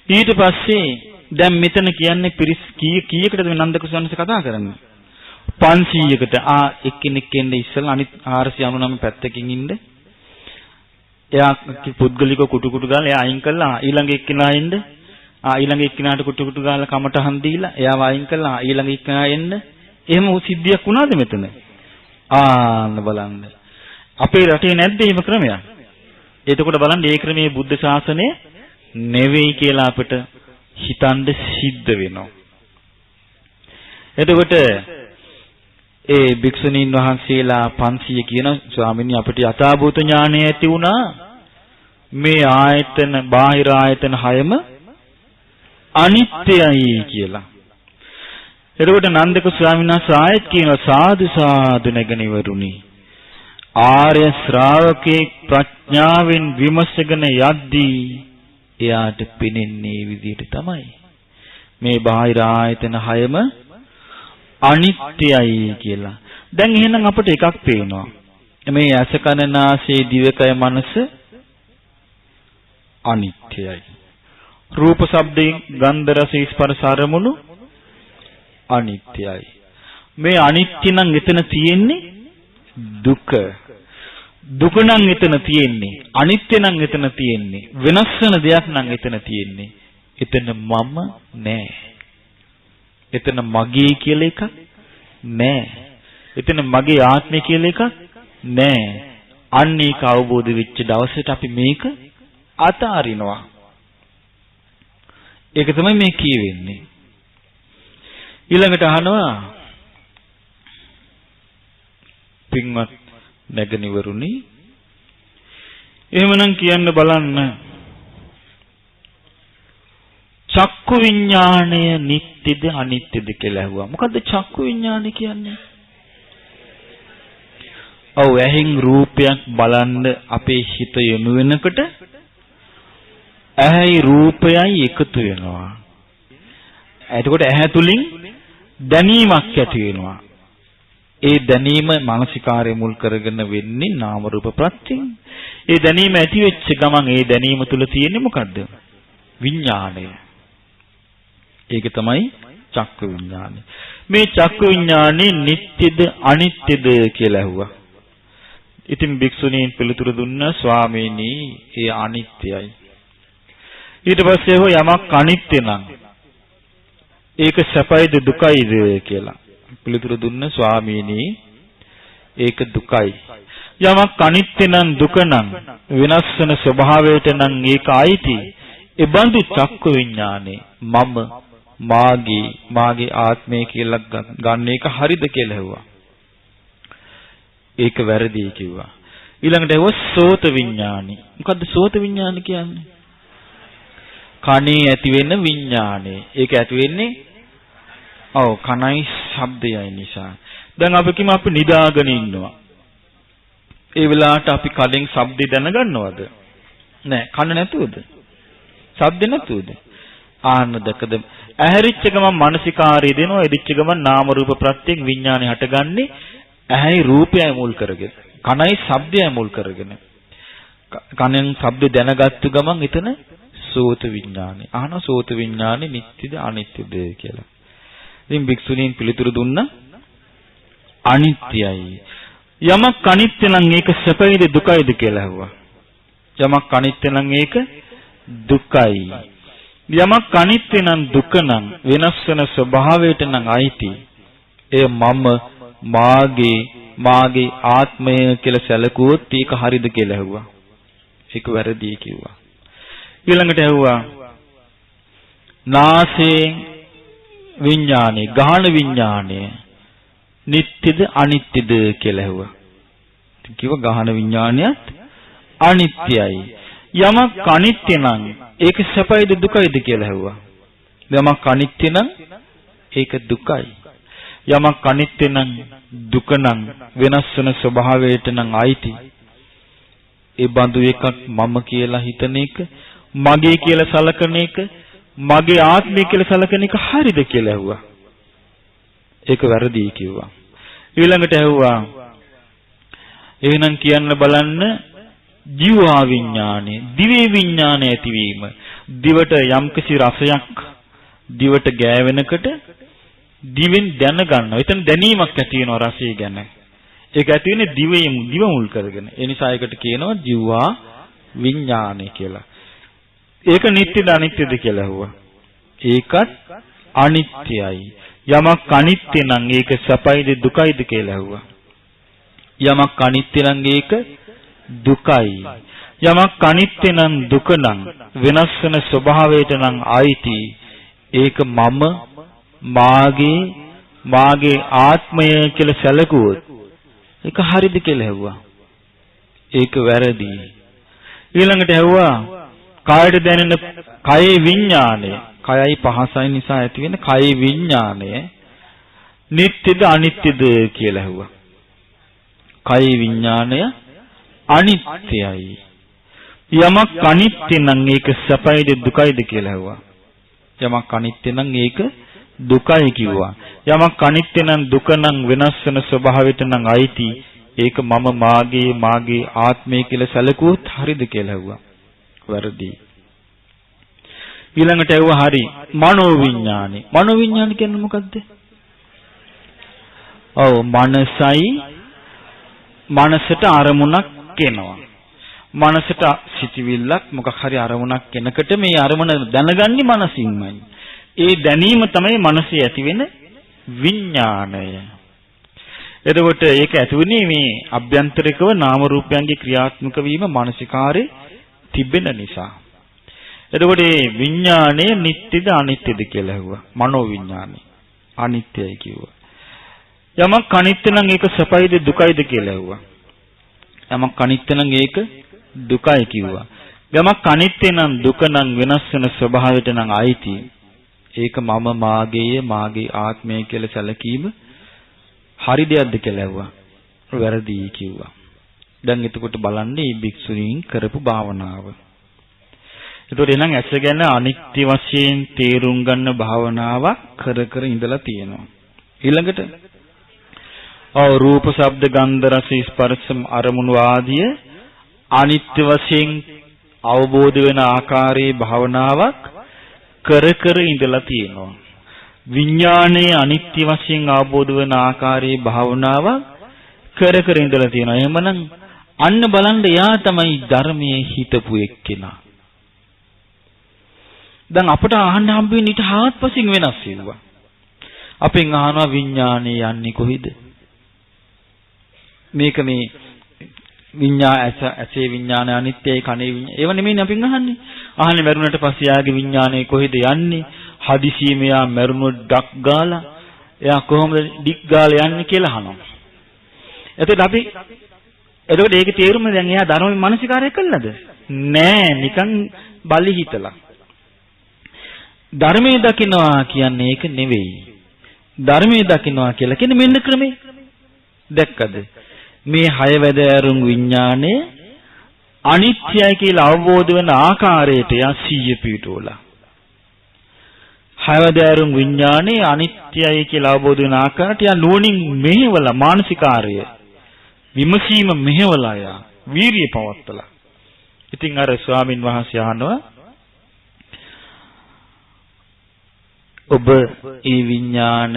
ඊට පස්සේ දැන් මෙතන කියන්නේ පිරිස් කීයකටද මේ නන්දක සවන්ස කතා කරන්නේ? 500කට. එක්කෙනෙක් එන්නේ ඉස්සලා අනිත් 499 පැත්තකින් ඉන්න. එයා පුද්ගලිකව කුටු ගාලා එයා අයින් කළා ඊළඟ එක්කෙනා එන්න. ඊළඟ එක්කෙනාට කුටු ගාලා කමටහන් දීලා එයාව අයින් කළා ඊළඟ එක්කෙනා එන්න. එහෙම සිද්ධියක් වුණාද මෙතන? බලන්න. අපේ රටේ නැද්ද එහෙම ක්‍රමයක්? එතකොට බලන්න මේ ක්‍රමයේ බුද්ධ ශාසනය නෙවෙයි කියලා අපිට හිතන්න සිද්ධ වෙනවා. එතකොට ඒ භික්ෂුණීන් වහන්සේලා 500 කියන ස්වාමීනි අපිට යථාභූත ඥානය ඇති වුණා මේ ආයතන බාහිර ආයතන 6ම අනිත්‍යයි කියලා. එතකොට නන්දක ස්වාමීන් වහන්සේ ආයත් කියනවා සාදු සාදු නැගණිවරුනි ආර්ය ශ්‍රාවකේ ප්‍රඥාවෙන් විමසගෙන යද්දී එයාට පෙනෙන්නේ විදිහට තමයි මේ බාහිර ආයතන 6ම අනිත්‍යයි කියලා. දැන් එහෙනම් අපිට එකක් පේනවා. මේ ඇස කන නාසය දිවකය මනස අනිත්‍යයි. රූප ශබ්දයෙන් ගන්ධ රස ස්පර්ශ අරමුණු අනිත්‍යයි. මේ අනිත්‍ය නම් එතන තියෙන්නේ දුක. දුක නම් එතන තියෙන්නේ අනිත්‍ය නම් එතන තියෙන්නේ වෙනස් වෙන දෙයක් නම් එතන තියෙන්නේ. එතන මම නෑ. එතන මගේ කියලා එකක් නෑ. එතන මගේ ආත්මය කියලා එකක් නෑ. අන්න ඒක අවබෝධ වෙච්ච දවසට අපි මේක අතාරිනවා. ඒක තමයි මේ කියවෙන්නේ. ඊළඟට අහනවා පින්වත් නැගණිවරුනි එහෙමනම් කියන්න බලන්න චක්කු විඥාණය නිට්ටයද අනිත්‍යද කියලා ඇහුවා. මොකද්ද චක්කු විඥාණය කියන්නේ? ඔව් ඇහෙන් රූපයක් බලන්න අපේ හිත යොමු වෙනකොට ඇහැයි රූපයයි එකතු වෙනවා. එතකොට ඇහැ තුලින් දැනීමක් ඇති වෙනවා. ඒ දැනීම මානසිකාරය මුල් කරගෙන වෙන්නේ නාම රූප ප්‍රත්‍යයෙන්. ඒ දැනීම ඇති වෙච්ච ගමන් ඒ දැනීම තුල තියෙන්නේ මොකද්ද? විඥාණය. ඒක තමයි චක්කු විඥානය. මේ චක්කු විඥානේ නිට්ටයද අනිත්‍යද කියලා ඇහුවා. ඉතින් භික්ෂුණීන් පිළිතුරු දුන්නා ස්වාමීනි ඒ අනිත්‍යයි. ඊට පස්සේ හෝ යමක් අනිත්‍ය නම් ඒක සැපයිද දුකයිද කියලා පිළිතුරු දුන්න ස්වාමීනි ඒක දුකයි. යමක් අනිත්‍ය නම් දුක නම් වෙනස් වෙන ස්වභාවයට නම් ඒක ආйти. ඒ බඳු චක්කු විඥානේ මම මාගේ ආත්මය කියලා ගන්න එක හරිද කියලා ඇහුවා. ඒක වැරදි කිව්වා. ඊළඟට ඇහුවා සෝත විඥානි. මොකද්ද සෝත විඥානි කියන්නේ? කනේ ඇති වෙන විඥානේ. ඒක ඇති වෙන්නේ කනයි ශබ්දයයි නිසා. දැන් අපි කිම අපි නිදාගෙන ඉන්නවා. ඒ වෙලාවට අපි කලින් ශබ්දය දැනගන්නවද? නෑ. කන නැතුවද? ශබ්ද නැතුවද? දැකද ඇහැරිච්ච ගමන් මානසිකාරය දෙනවා. එදිච්ච ගමන් නාම රූප ප්‍රත්‍යයෙන් විඥානේ හටගන්නේ ඇහැයි රූපයයි මුල් කරගෙන. කනයි ශබ්දයයි මුල් කරගෙන. කනෙන් ශබ්ද දැනගත්තු ගමන් එතන සෝත විඥානේ. අහන සෝත විඥානේ නිට්ටිද අනිත්‍යද කියලා. ඉතින් භික්ෂුණීන් පිළිතුරු දුන්නා අනිත්‍යයි. යමක් අනිත්‍ය නම් ඒක සැපයිද දුකයිද කියලා අහුවා. යමක් අනිත්‍ය නම් ඒක දුකයි. යමක් අනිත්‍ය නම් දුක නම් වෙනස් වෙන ස්වභාවයට නම් අයිති. ඒ මම මාගේ ආත්මය කියලා සැලකුවොත් ඒක හරිද කියලා අහුවා. ඒක වැරදි කිව්වා. ඊළඟට ඇහුවා නාසයෙන් විඥානේ ගාහන විඥානේ නිට්ටිද අනිත්‍යද කියලා ඇහුවා. කිව්වා ගාහන විඥානයත් අනිත්‍යයි. යමක් අනිත්‍ය නම් ඒක සැපයිද දුකයිද කියලා ඇහුවා. යමක් අනිත්‍ය නම් ඒක දුකයි. යමක් අනිත්‍ය නම් දුක නම් වෙනස් වෙන ස්වභාවයට නම් අයිති. ඒ බඳු එකක් මම කියලා හිතන එක, මගේ කියලා සලකන එක, මගේ ආත්මය කියලා සලකන එක හරිද කියලා ඇහුවා. ඒක වැරදි කිව්වා. ඊළඟට ඇහුවා එහෙනම් කියන්න බලන්න ජීවා විඥානේ, දිවේ විඥානය ඇතිවීම. දිවට යම්කිසි රසයක් දිවට ගෑවෙනකොට දිවෙන් දැනගන්නවා. එතන දැනීමක් ඇති වෙනවා රසය ගැන. ඒක ඇති වෙන්නේ දිව මුල් කරගෙන. ඒ නිසා ඒකට කියනවා ජීවා විඥානය කියලා. ඒක නිට්ටයද අනිත්‍යද කියලා අහුවා. ඒකත් අනිත්‍යයි. යමක් අනිත්‍ය නම් ඒක සැපයිද දුකයිද කියලා අහුවා. යමක් අනිත්‍ය නම් ඒක දුකයි. යමක් අනිත්‍ය නම් දුක නම් වෙනස් වෙන ස්වභාවයට නම් ආйти. ඒක මම මාගේ ආත්මය කියලා සැලකුවොත් ඒක හරිද කියලා ඇහුවා. ඒක වැරදි. ඊළඟට ඇහුවා කායයට දැනෙන කයේ විඥානය, කයයි පහසයි නිසා ඇති වෙන කයේ විඥානය නිට්ටයද අනිත්‍යද කියලා ඇහුවා. කයේ විඥානය අනිත්‍යයි. යමක් අනිත්‍ය නම් ඒක සැපයිද දුකයිද කියලා ඇහුවා. යමක් අනිත්‍ය නම් ඒක දුකයි කිව්වා. යමක් අනිත්‍ය නම් දුක නම් වෙනස් වෙන ස්වභාවයට නම් අයිති. ඒක මම මාගේ ආත්මය කියලා සැලකුවොත් හරිද කියලා ඇහුවා. වැරදි. ඊළඟට ඇහුවා හරි මනෝ විඥානේ. මනෝ විඥාන කියන්නේ මොකද්ද? ඔව් මනසට අරමුණක් එනවා. මනසට සිටිවිල්ලක් මොකක් හරි අරමුණක් එනකොට මේ අරමුණ දැනගන්නේ මනසින්මයි. ඒ දැනීම තමයි මනසේ ඇති වෙන විඥාණය. එතකොට ඒක ඇති වෙන්නේ මේ අභ්‍යන්තරිකව නාම රූපයන්ගේ ක්‍රියාත්මක වීම මානසිකාරේ තිබෙන නිසා. එතකොට මේ විඥාණය නිට්ටයද අනිත්‍යද කියලා ඇහුවා. මනෝ විඥාණය අනිත්‍යයි කිව්වා. යමක් අනිත්‍ය නම් ඒක සැපයිද දුකයිද කියලා ඇහුවා. යමක් අනිත්‍ය නම් ඒක දුකයි කිව්වා. යමක් අනිත්‍ය නම් දුක නම් වෙනස් වෙන ස්වභාවයට නම් ආйти. ඒක මම මාගේ ආත්මය කියලා සැලකීම හරි දෙයක්ද කියලා ඇහුවා. වැරදි කිව්වා. දැන් එතකොට බලන්න මේ භික්ෂුණීන් කරපු භාවනාව. එතකොට එනං ඇස ගැන අනිත්‍ය වශයෙන් තේරුම් ගන්න භාවනාවක් කර ඉඳලා තියෙනවා. ඊළඟට රූප ශබ්ද ගන්ධ රස ස්පර්ශ අරමුණු ආදිය අනිත්‍ය වශයෙන් අවබෝධ වෙන ආකාරයේ භාවනාවක් කර ඉඳලා තියෙනවා. විඥානයේ අනිත්‍ය වශයෙන් අවබෝධ වෙන ආකාරයේ භාවනාවක් කර ඉඳලා තියෙනවා. එහෙමනම් අන්න බලන්න එයා තමයි ධර්මයේ හිතපු එක්කෙනා. දැන් අපට අහන්න හම්බ වෙන්නේ ඊට හාත්පසින් වෙනස් වෙනවා. අපෙන් අහනවා විඥානේ යන්නේ කොහෙද? මේක මේ ඇසේ විඥානය අනිත්‍යයි කනේ විඥානය. ඒව නෙමෙයි අපෙන් අහන්නේ. අහන්නේ මරුණට පස්සේ යාගේ විඥානය කොහෙද යන්නේ? හදිසියෙම යා මරුණොත් ඩක් ගාලා එයා කොහොමද ඩික් ගාලා යන්නේ කියලා අහනවා. එතකොට ඒකේ තේරුම දැන් එයා ධර්මයේ මානසිකාරය කළාද? නෑ, නිකන් බලි හිතලා. ධර්මයේ දකින්නවා කියන්නේ ඒක නෙවෙයි. ධර්මයේ දකින්නවා කියලා කියන්නේ මෙන්න ක්‍රමේ. දැක්කද? මේ හය වැදෑරුම් විඥානය අනිත්‍යයි කියලා අවබෝධ වෙන ආකාරයට යා සිහිය පිටුවලා. හය වැදෑරුම් විඥානය අනිත්‍යයි කියලා අවබෝධ වෙන ආකාරයට යා නුවණින් මෙහෙवला මානසිකාර්ය විමසීම මෙහෙवला යා වීරිය පවත්තලා. ඉතින් අර ස්වාමින් වහන්සේ අහනවා ඔබ ඒ විඥාන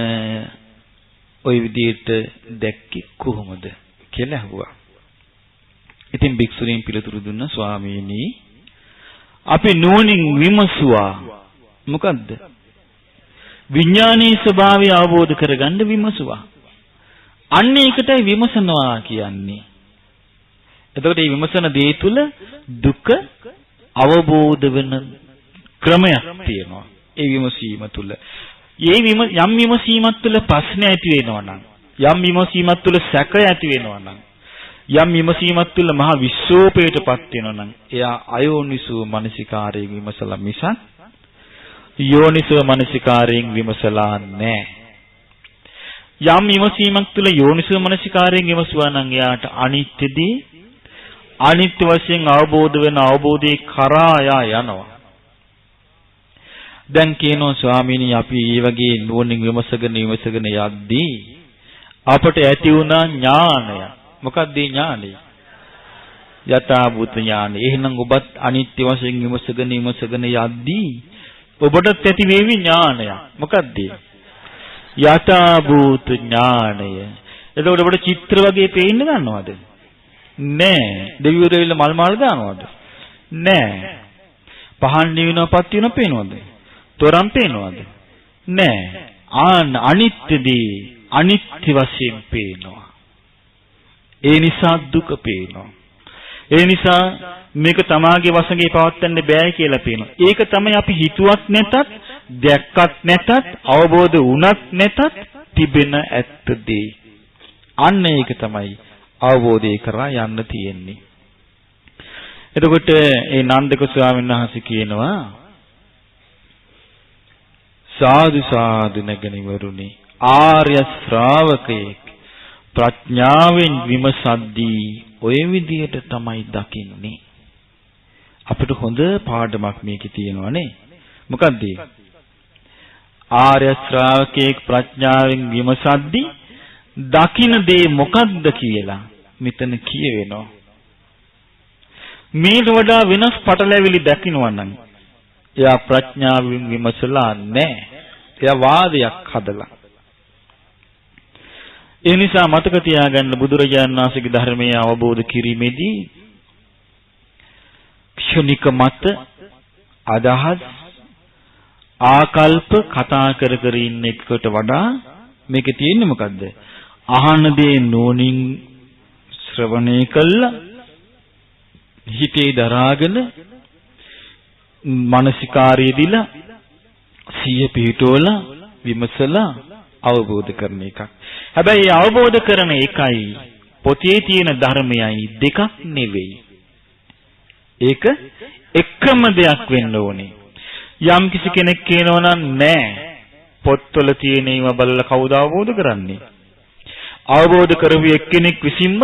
ওই විදිහට දැක්කේ කොහොමද කියලා අහුවා. ඉතින් භික්ෂුණීන් පිළිතුරු දුන්න ස්වාමීනි අපි නුවණින් විමසුවා. මොකද්ද? විඥානීය ස්වභාවය අවබෝධ කරගන්න විමසුවා. අන්න ඒකටයි විමසනවා කියන්නේ. එතකොට මේ විමසන දේ තුල දුක අවබෝධ වෙන ක්‍රමයක් තියෙනවා. ඒ විමසීම තුල. යම් විමසීමක් තුළ ප්‍රශ්න ඇති වෙනවා නම්, යම් විමසීමක් තුළ සැක ඇති වෙනවා නම්, යම් විමසීමක් තුළ මහා විශ්ෝපයටපත් වෙනවා නම්, එයා අයෝනිසෝ මනසිකාරයෙන් විමසලා මිසක් යෝනිසෝ මනසිකාරයෙන් විමසලා නැහැ. යම් විමසීමක් තුළ යෝනිසෝ මනසිකාරයෙන් විමසුවා නම් එයාට අනිත්‍යදී අනිත්‍ය වශයෙන් අවබෝධ වෙන අවබෝධයේ කරා යනවා. දැන් කියනවා ස්වාමීනි අපි මේ වගේ නුවණින් විමසගෙන යද්දී අපට ඇති වුණා ඥානය. මොකක්ද මේ ඥානය? යථා භූත ඥානය. එහෙනම් ඔබත් අනිත්‍ය වශයෙන් විමසගෙන යද්දී ඔබටත් ඇති වේවි ඥානය. මොකක්ද? යථා භූත ඥානය. එතකොට ඔබට චිත්‍ර වගේ පේන්න ගන්නවද? නෑ. දෙවිවරු ඇවිල්ලා මල් මාල දානවද? නෑ. පහන් නිවිනවපත් වෙනව පේනවද? තොරම් පේනවද? නෑ. අනිත්‍යදී අනිත්‍ය වශයෙන් පේනවා. ඒ නිසා දුක පේනවා. ඒ නිසා මේක තමාගේ වශයෙන් පවත්වන්න බෑ කියලා පේනවා. ඒක තමයි අපි හිතුවත් නැතත්, දැක්කත් නැතත්, අවබෝධ වුණත් නැතත් තිබෙන ඇත්ත දේ. අන්න ඒක තමයි අවබෝධය කරා යන්න තියෙන්නේ. එතකොට ඒ නන්දක ස්වාමීන් වහන්සේ කියනවා සාදු සාදු නැගණිවරුනි ආර්ය ශ්‍රාවකයෙක් ප්‍රඥාවෙන් විමසද්දී ඔය විදියට තමයි දකින්නේ. අපිට හොඳ පාඩමක් මේකේ තියෙනවානේ. මොකද්ද? ආර්ය ශ්‍රාවකයෙක් ප්‍රඥාවෙන් විමසද්දී දකින්න දේ මොකද්ද කියලා මෙතන කියවෙනවා. මේට වඩා වෙනස් පටලැවිලි දකින්නවා නම් එයා ප්‍රඥාවෙන් විමසලා නැහැ. එයා වාදයක් හදලා. ඒ නිසා මතක තියාගන්න බුදුරජාණන් වහන්සේගේ ධර්මයේ අවබෝධ කිරීමේදී ක්ෂණික මත අදහස් ආකල්ප කතා කර ඉන්න එකට වඩා මේකේ තියෙන්නේ මොකද්ද? අහන දේ නෝනින් ශ්‍රවණය කළා හිතේ දරාගෙන මානසිකාරය දීලා සිය පිහිටෝලා විමසලා අවබෝධ කරන එකක්. හැබැයි අවබෝධ කරන එකයි පොතේ තියෙන ධර්මයයි දෙකක් නෙවෙයි. ඒක එකම දෙයක් වෙන්න ඕනේ. යම් කිසි කෙනෙක් කියනවා නම් නෑ පොත්වල තියෙන ඒවා බලලා කවුද අවබෝධ කරන්නේ? අවබෝධ කරපු එක්කෙනෙක් විසින්ම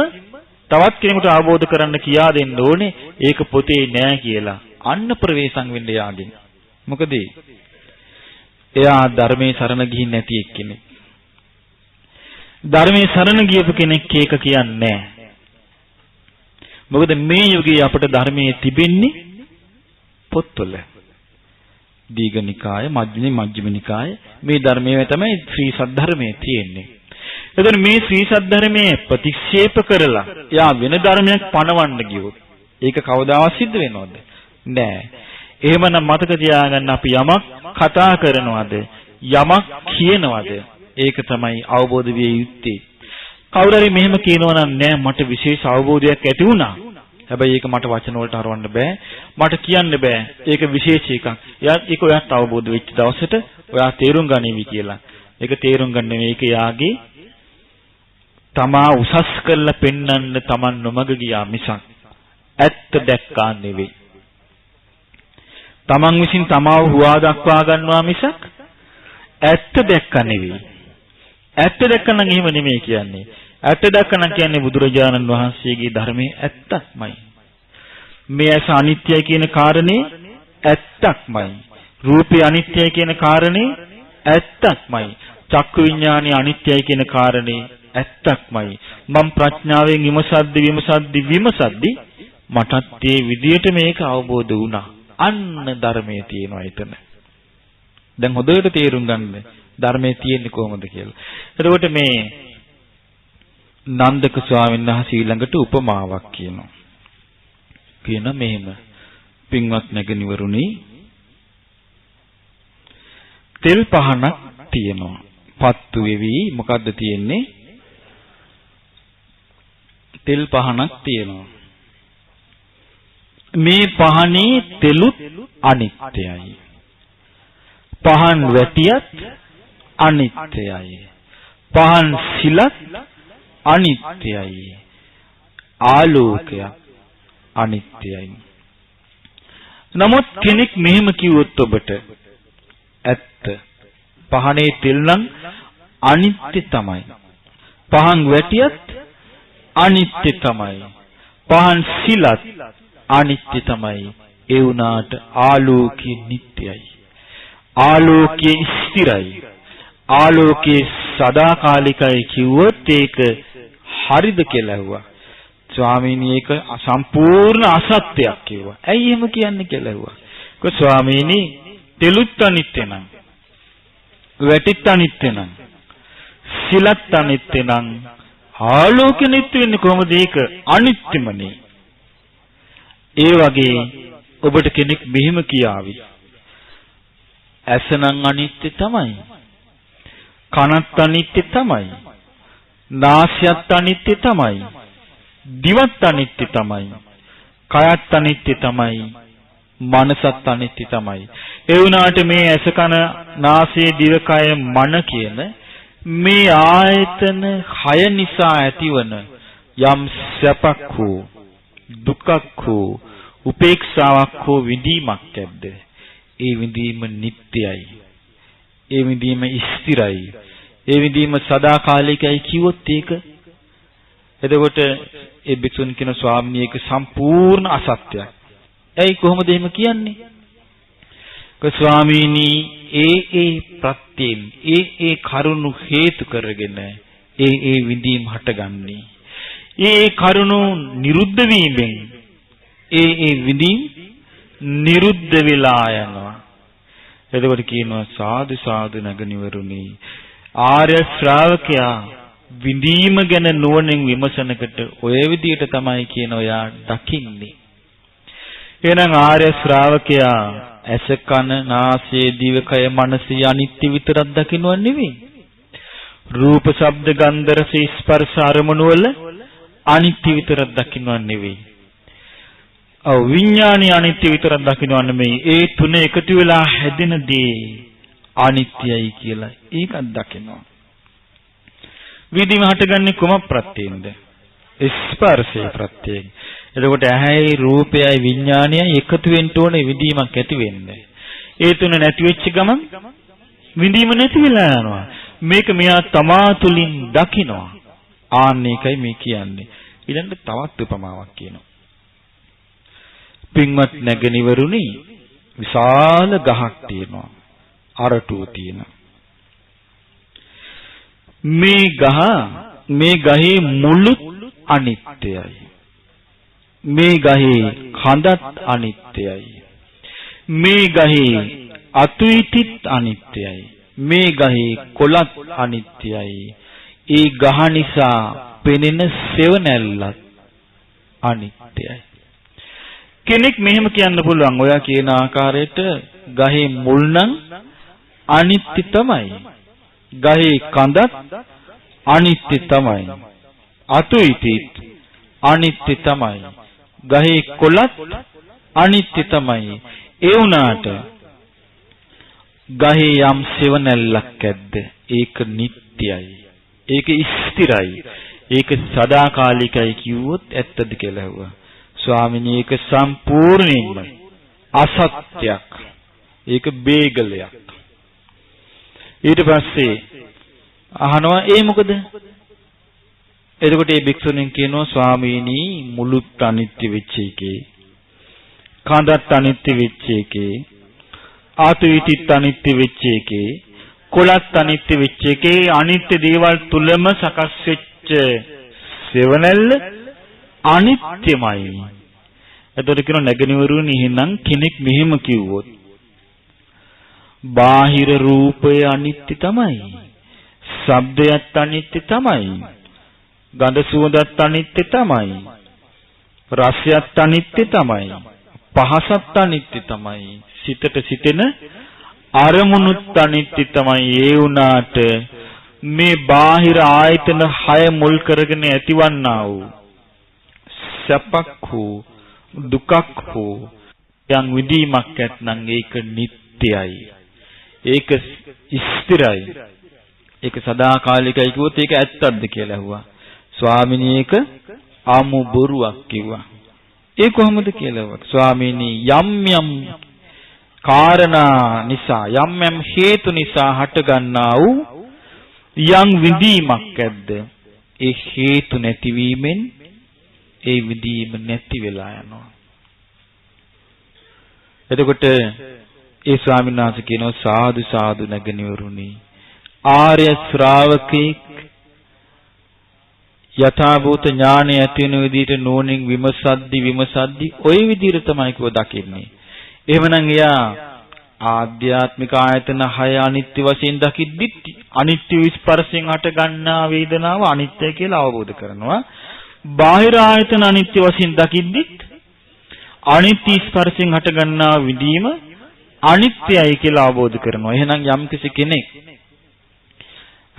තවත් කෙනෙකුට අවබෝධ කරන්න කියා දෙන්න ඕනේ ඒක පොතේ නෑ කියලා. අන්න ප්‍රවේශම් වෙන්න යාගෙන. මොකද එයා ධර්මයේ සරණ ගිහින් නැති එක්කෙනෙක්. ධර්මයේ සරණ ගියපු කෙනෙක් ඒක කියන්නේ නැහැ. මොකද මේ යුගයේ අපට ධර්මයේ තිබෙන්නේ පොත්වල. දීඝනිකාය, මජ්ක්‍ධිම නිකාය මේ ධර්මයේ තමයි ශ්‍රී සද්ධර්මයේ තියෙන්නේ. එතකොට මේ ශ්‍රී සද්ධර්මයේ ප්‍රතික්ෂේප කරලා යා වෙන ධර්මයක් පනවන්න ගියොත් ඒක කවදාවත් සිද්ධ වෙනවද? නෑ. එහෙමනම් මතක තියාගන්න අපි යමක් කතා කරනවද යමක් කියනවද ඒක තමයි අවබෝධ විය යුත්තේ. කවුරු හරි මෙහෙම කියනවා නම් නෑ මට විශේෂ අවබෝධයක් ඇති වුණා. හැබැයි ඒක මට වචන වලට හරවන්න බෑ. මට කියන්න බෑ. ඒක විශේෂ එකක්. ඒක ඔයාට අවබෝධ වෙච්ච දවසට ඔයා තේරුම් ගනිවි කියලා. ඒක තේරුම් ගන්න නෙවෙයි ඒක යාගේ තමා උසස් කරලා පෙන්වන්න Taman නොමග ගියා මිසක් ඇත්ත දැක්කා නෙවෙයි. Taman විසින් තමාව හුවා දක්වා ගන්නවා මිසක් ඇත්ත දැක්කා නෙවෙයි. ඇත්ත දැක්කනම් එහෙම නෙමෙයි කියන්නේ. ඇත්ත දැක්කනම් කියන්නේ බුදුරජාණන් වහන්සේගේ ධර්මයේ ඇත්තක්මයි. මේ ඇස අනිත්‍යයි කියන කාරණේ ඇත්තක්මයි. රූපේ අනිත්‍යයි කියන කාරණේ ඇත්තක්මයි. චක්කු විඥානයේ අනිත්‍යයි කියන කාරණේ ඇත්තක්මයි. මම ප්‍රඥාවෙන් විමසද්දි මටත් මේ විදියට මේක අවබෝධ වුණා. අන්න ධර්මයේ තියෙනවා එතන. දැන් හොඳට තේරුම් ගන්න ධර්මයේ තියෙන්නේ කොහොමද කියලා. එතකොට මේ නන්දක ස්වාමීන් වහන්සේ ඊළඟට උපමාවක් කියනවා. කියන මෙහෙම පින්වත් නැගණිවරුනි තෙල් පහනක් තියෙනවා. පත්තු වෙවි මොකද්ද තියෙන්නේ? තෙල් පහනක් තියෙනවා. මේ පහනේ තෙලුත් අනිත්‍යයි. පහන් වැටියත් අනිත්‍යයි. පහන් සිලත් අනිත්‍යයි. ආලෝකයක් අනිත්‍යයි. නමුත් කෙනෙක් මෙහෙම කිව්වොත් ඔබට ඇත්ත. පහනේ තෙල් නම් අනිත්‍ය තමයි. පහන් වැටියත් අනිත්‍ය තමයි. පහන් සිලත් අනිත්‍ය තමයි. ඒ වුණාට ආලෝකය නිට්ටයයි. ආලෝකය ස්ථිරයි. ආලෝකය සදාකාලිකයි කිව්වොත් ඒක හරිද කියලා ඇහුවා. ස්වාමීනි ඒක සම්පූර්ණ අසත්‍යයක් කිව්වා. ඇයි එහෙම කියන්නේ කියලා ඇහුවා. කො ස්වාමීනි තෙලුත් අනිත්‍ය නම් වැටිත් අනිත්‍ය නම් සිලත් අනිත්‍ය නම් ආලෝකෙ නිට්ටය වෙන්නේ කොහොමද? ඒක අනිත්‍යමනේ. ඒ වගේ ඔබට කෙනෙක් මෙහෙම කියාවි. ඇසනම් අනිත්‍ය තමයි. කනත් අනිත්‍ය තමයි. නාසයත් අනිත්‍ය තමයි. දිවත් අනිත්‍ය තමයි. කයත් අනිත්‍ය තමයි. මනසත් අනිත්‍ය තමයි. ඒ වුණාට මේ ඇස කන නාසය දිව කය මන කියන මේ ආයතන 6 නිසා ඇතිවන යම් සැපක් හෝ දුකක් හෝ උපේක්ෂාවක් හෝ විඳීමක් ඇද්ද? ඒ විඳීම නිට්ටයයි. ඒ විඳීම ස්ථිරයි. ඒ විඳීම සදාකාලිකයි කිව්වොත් ඒක එතකොට ඒ බිසුන් කියන ස්වාමීන් වහන්සේ සම්පූර්ණ අසත්‍යයක්. ඇයි කොහොමද එහෙම කියන්නේ? ස්වාමීනි ඒ ප්‍රත්‍යයෙන් ඒ කරුණු හේතු කරගෙන ඒ විඳීම් හටගන්නේ. ඒ කරුණු නිරුද්ධ වීමෙන් ඒ විඳීම් නිරුද්ධ වෙලා යනවා. එතකොට කියනවා සාදු සාදු නැගණිවරුනි ආර්ය ශ්‍රාවකයා විඳීම ගැන නුවණින් විමසනකට ඔය විදියට තමයි කියන ඔයා දකින්නේ. එහෙනම් ආර්ය ශ්‍රාවකයා ඇස කන නාසය දිවකය මනස අනිත්‍ය විතරක් දකින්නව නෙවෙයි. රූප ශබ්ද ගන්ධ රස ස්පර්ශ අරමුණු වල අනිත්‍ය විතරක් දකින්නව නෙවෙයි. විඥානීය අනිත්‍ය විතරක් දකින්නව නෙමෙයි. ඒ තුන එකතු වෙලා හැදෙන දේ අනිත්‍යයි කියලා ඒකක් දකිනවා. විඳීම හටගන්නේ කොම ප්‍රත්‍යයෙන්ද? ස්පර්ශය ප්‍රත්‍යයෙන්. එතකොට ඇහැයි රූපයයි විඥානයයි එකතු වෙන්න ඕනේ විඳීමක් ඇති වෙන්නේ. ඒ තුන නැති වෙච්ච ගමන් විඳීම නැති වෙලා යනවා. මේක මෙයා තමා තුලින් දකිනවා. ආන්න ඒකයි මේ කියන්නේ. ඊළඟට තවත් උපමාවක් කියනවා. පින්වත් නැගණිවරුනි විශාල ගහක් තියෙනවා. අරටුව තියෙනවා. මේ ගහේ මුළු අනිත්‍යයි. මේ ගහේ කඳත් අනිත්‍යයි. මේ ගහේ අතුයිතිත් අනිත්‍යයි. මේ ගහේ කොළත් අනිත්‍යයි. ඒ ගහ නිසා පෙනෙන සෙවණැල්ලත් අනිත්‍යයි. කෙනෙක් මෙහෙම කියන්න පුළුවන් ඔයා කියන ආකාරයට ගහේ මුල් නම් අනිත්‍ය තමයි. ගහේ කඳත් අනිත්‍ය තමයි. අතුයිතිත් අනිත්‍ය තමයි. ගහේ කොළත් අනිත්‍ය තමයි. ඒ වුණාට ගහේ යම් සෙවණැල්ලක් ඇද්ද? ඒක නිට්ටයයි. ඒක ස්ථිරයි. ඒක සදාකාලිකයි කිව්වොත් ඇත්තද කියලා ඇහුවා. ස්වාමිනී ඒක සම්පූර්ණයෙන්ම අසත්‍යයක්. ඒක බේගලයක්. ඊට පස්සේ අහනවා ඒ මොකද? එතකොට මේ භික්ෂුණීන් කියනවා ස්වාමීනි මුළුත් අනිත්‍ය වෙච්ච එකේ කඳත් අනිත්‍ය වෙච්ච එකේ ආතුයිතිත් අනිත්‍ය වෙච්ච එකේ කොළත් අනිත්‍ය වෙච්ච එකේ අනිත්‍ය දේවල් තුලම සකස් වෙච්ච සෙවණැල්ල අනිත්‍යමයි. එතකොට කියන නැගණිවරුනි එහෙනම් කෙනෙක් මෙහෙම කිව්වොත් බාහිර රූපය අනිත්‍ය තමයි. ශබ්දයත් අනිත්‍ය තමයි. ගඳ සුවඳත් අනිත්‍ය තමයි. රසයත් අනිත්‍ය තමයි. පහසත් අනිත්‍ය තමයි. සිතට සිතෙන අරමුණුත් අනිත්‍ය තමයි. ඒ වුණාට මේ බාහිර ආයතන 6 මුල් කරගෙන ඇතිවන්නා වූ සැපක් හෝ දුකක් හෝ යම් විදීමක් ඇත්නම් ඒක නිට්ටයයි. ඒක ස්ථිරයි. ඒක සදාකාලිකයි කිව්වොත් ඒක ඇත්තක්ද කියලා ඇහුවා. ස්වාමිනී ඒක ආමු බොරුවක් කිව්වා. ඒ කොහොමද කියලා ඇහුවා. ස්වාමිනී යම් යම් කාරණා නිසා යම් යම් හේතු නිසා හටගන්නා වූ යම් විදීමක් ඇද්ද ඒ හේතු නැතිවීමෙන් ඒ විදීම නැති වෙලා යනවා. එතකොට ඒ ස්වාමීන් වහන්සේ කියනවා සාදු සාදු නැගණිවරුනි ආර්ය ශ්‍රාවකෙක් යථාභූත ඥානය ඇති වෙන විදිහට නෝනින් විමසද්දි ওই විදිහට තමයි කව දකින්නේ. එහෙමනම් එයා ආධ්‍යාත්මික ආයතන 6 අනිත්‍ය වශයෙන් දකිද්දිත් අනිත්‍ය ස්පර්ශයෙන් හට ගන්නා වේදනාව අනිත්‍ය කියලා අවබෝධ කරනවා. බාහිර ආයතන අනිත්‍ය වශයෙන් දකිද්දිත් අනිත්‍ය ස්පර්ශයෙන් හට ගන්නා විදීම අනිත්‍යයි කියලා අවබෝධ කරනවා. එහෙනම් යම්කිසි කෙනෙක්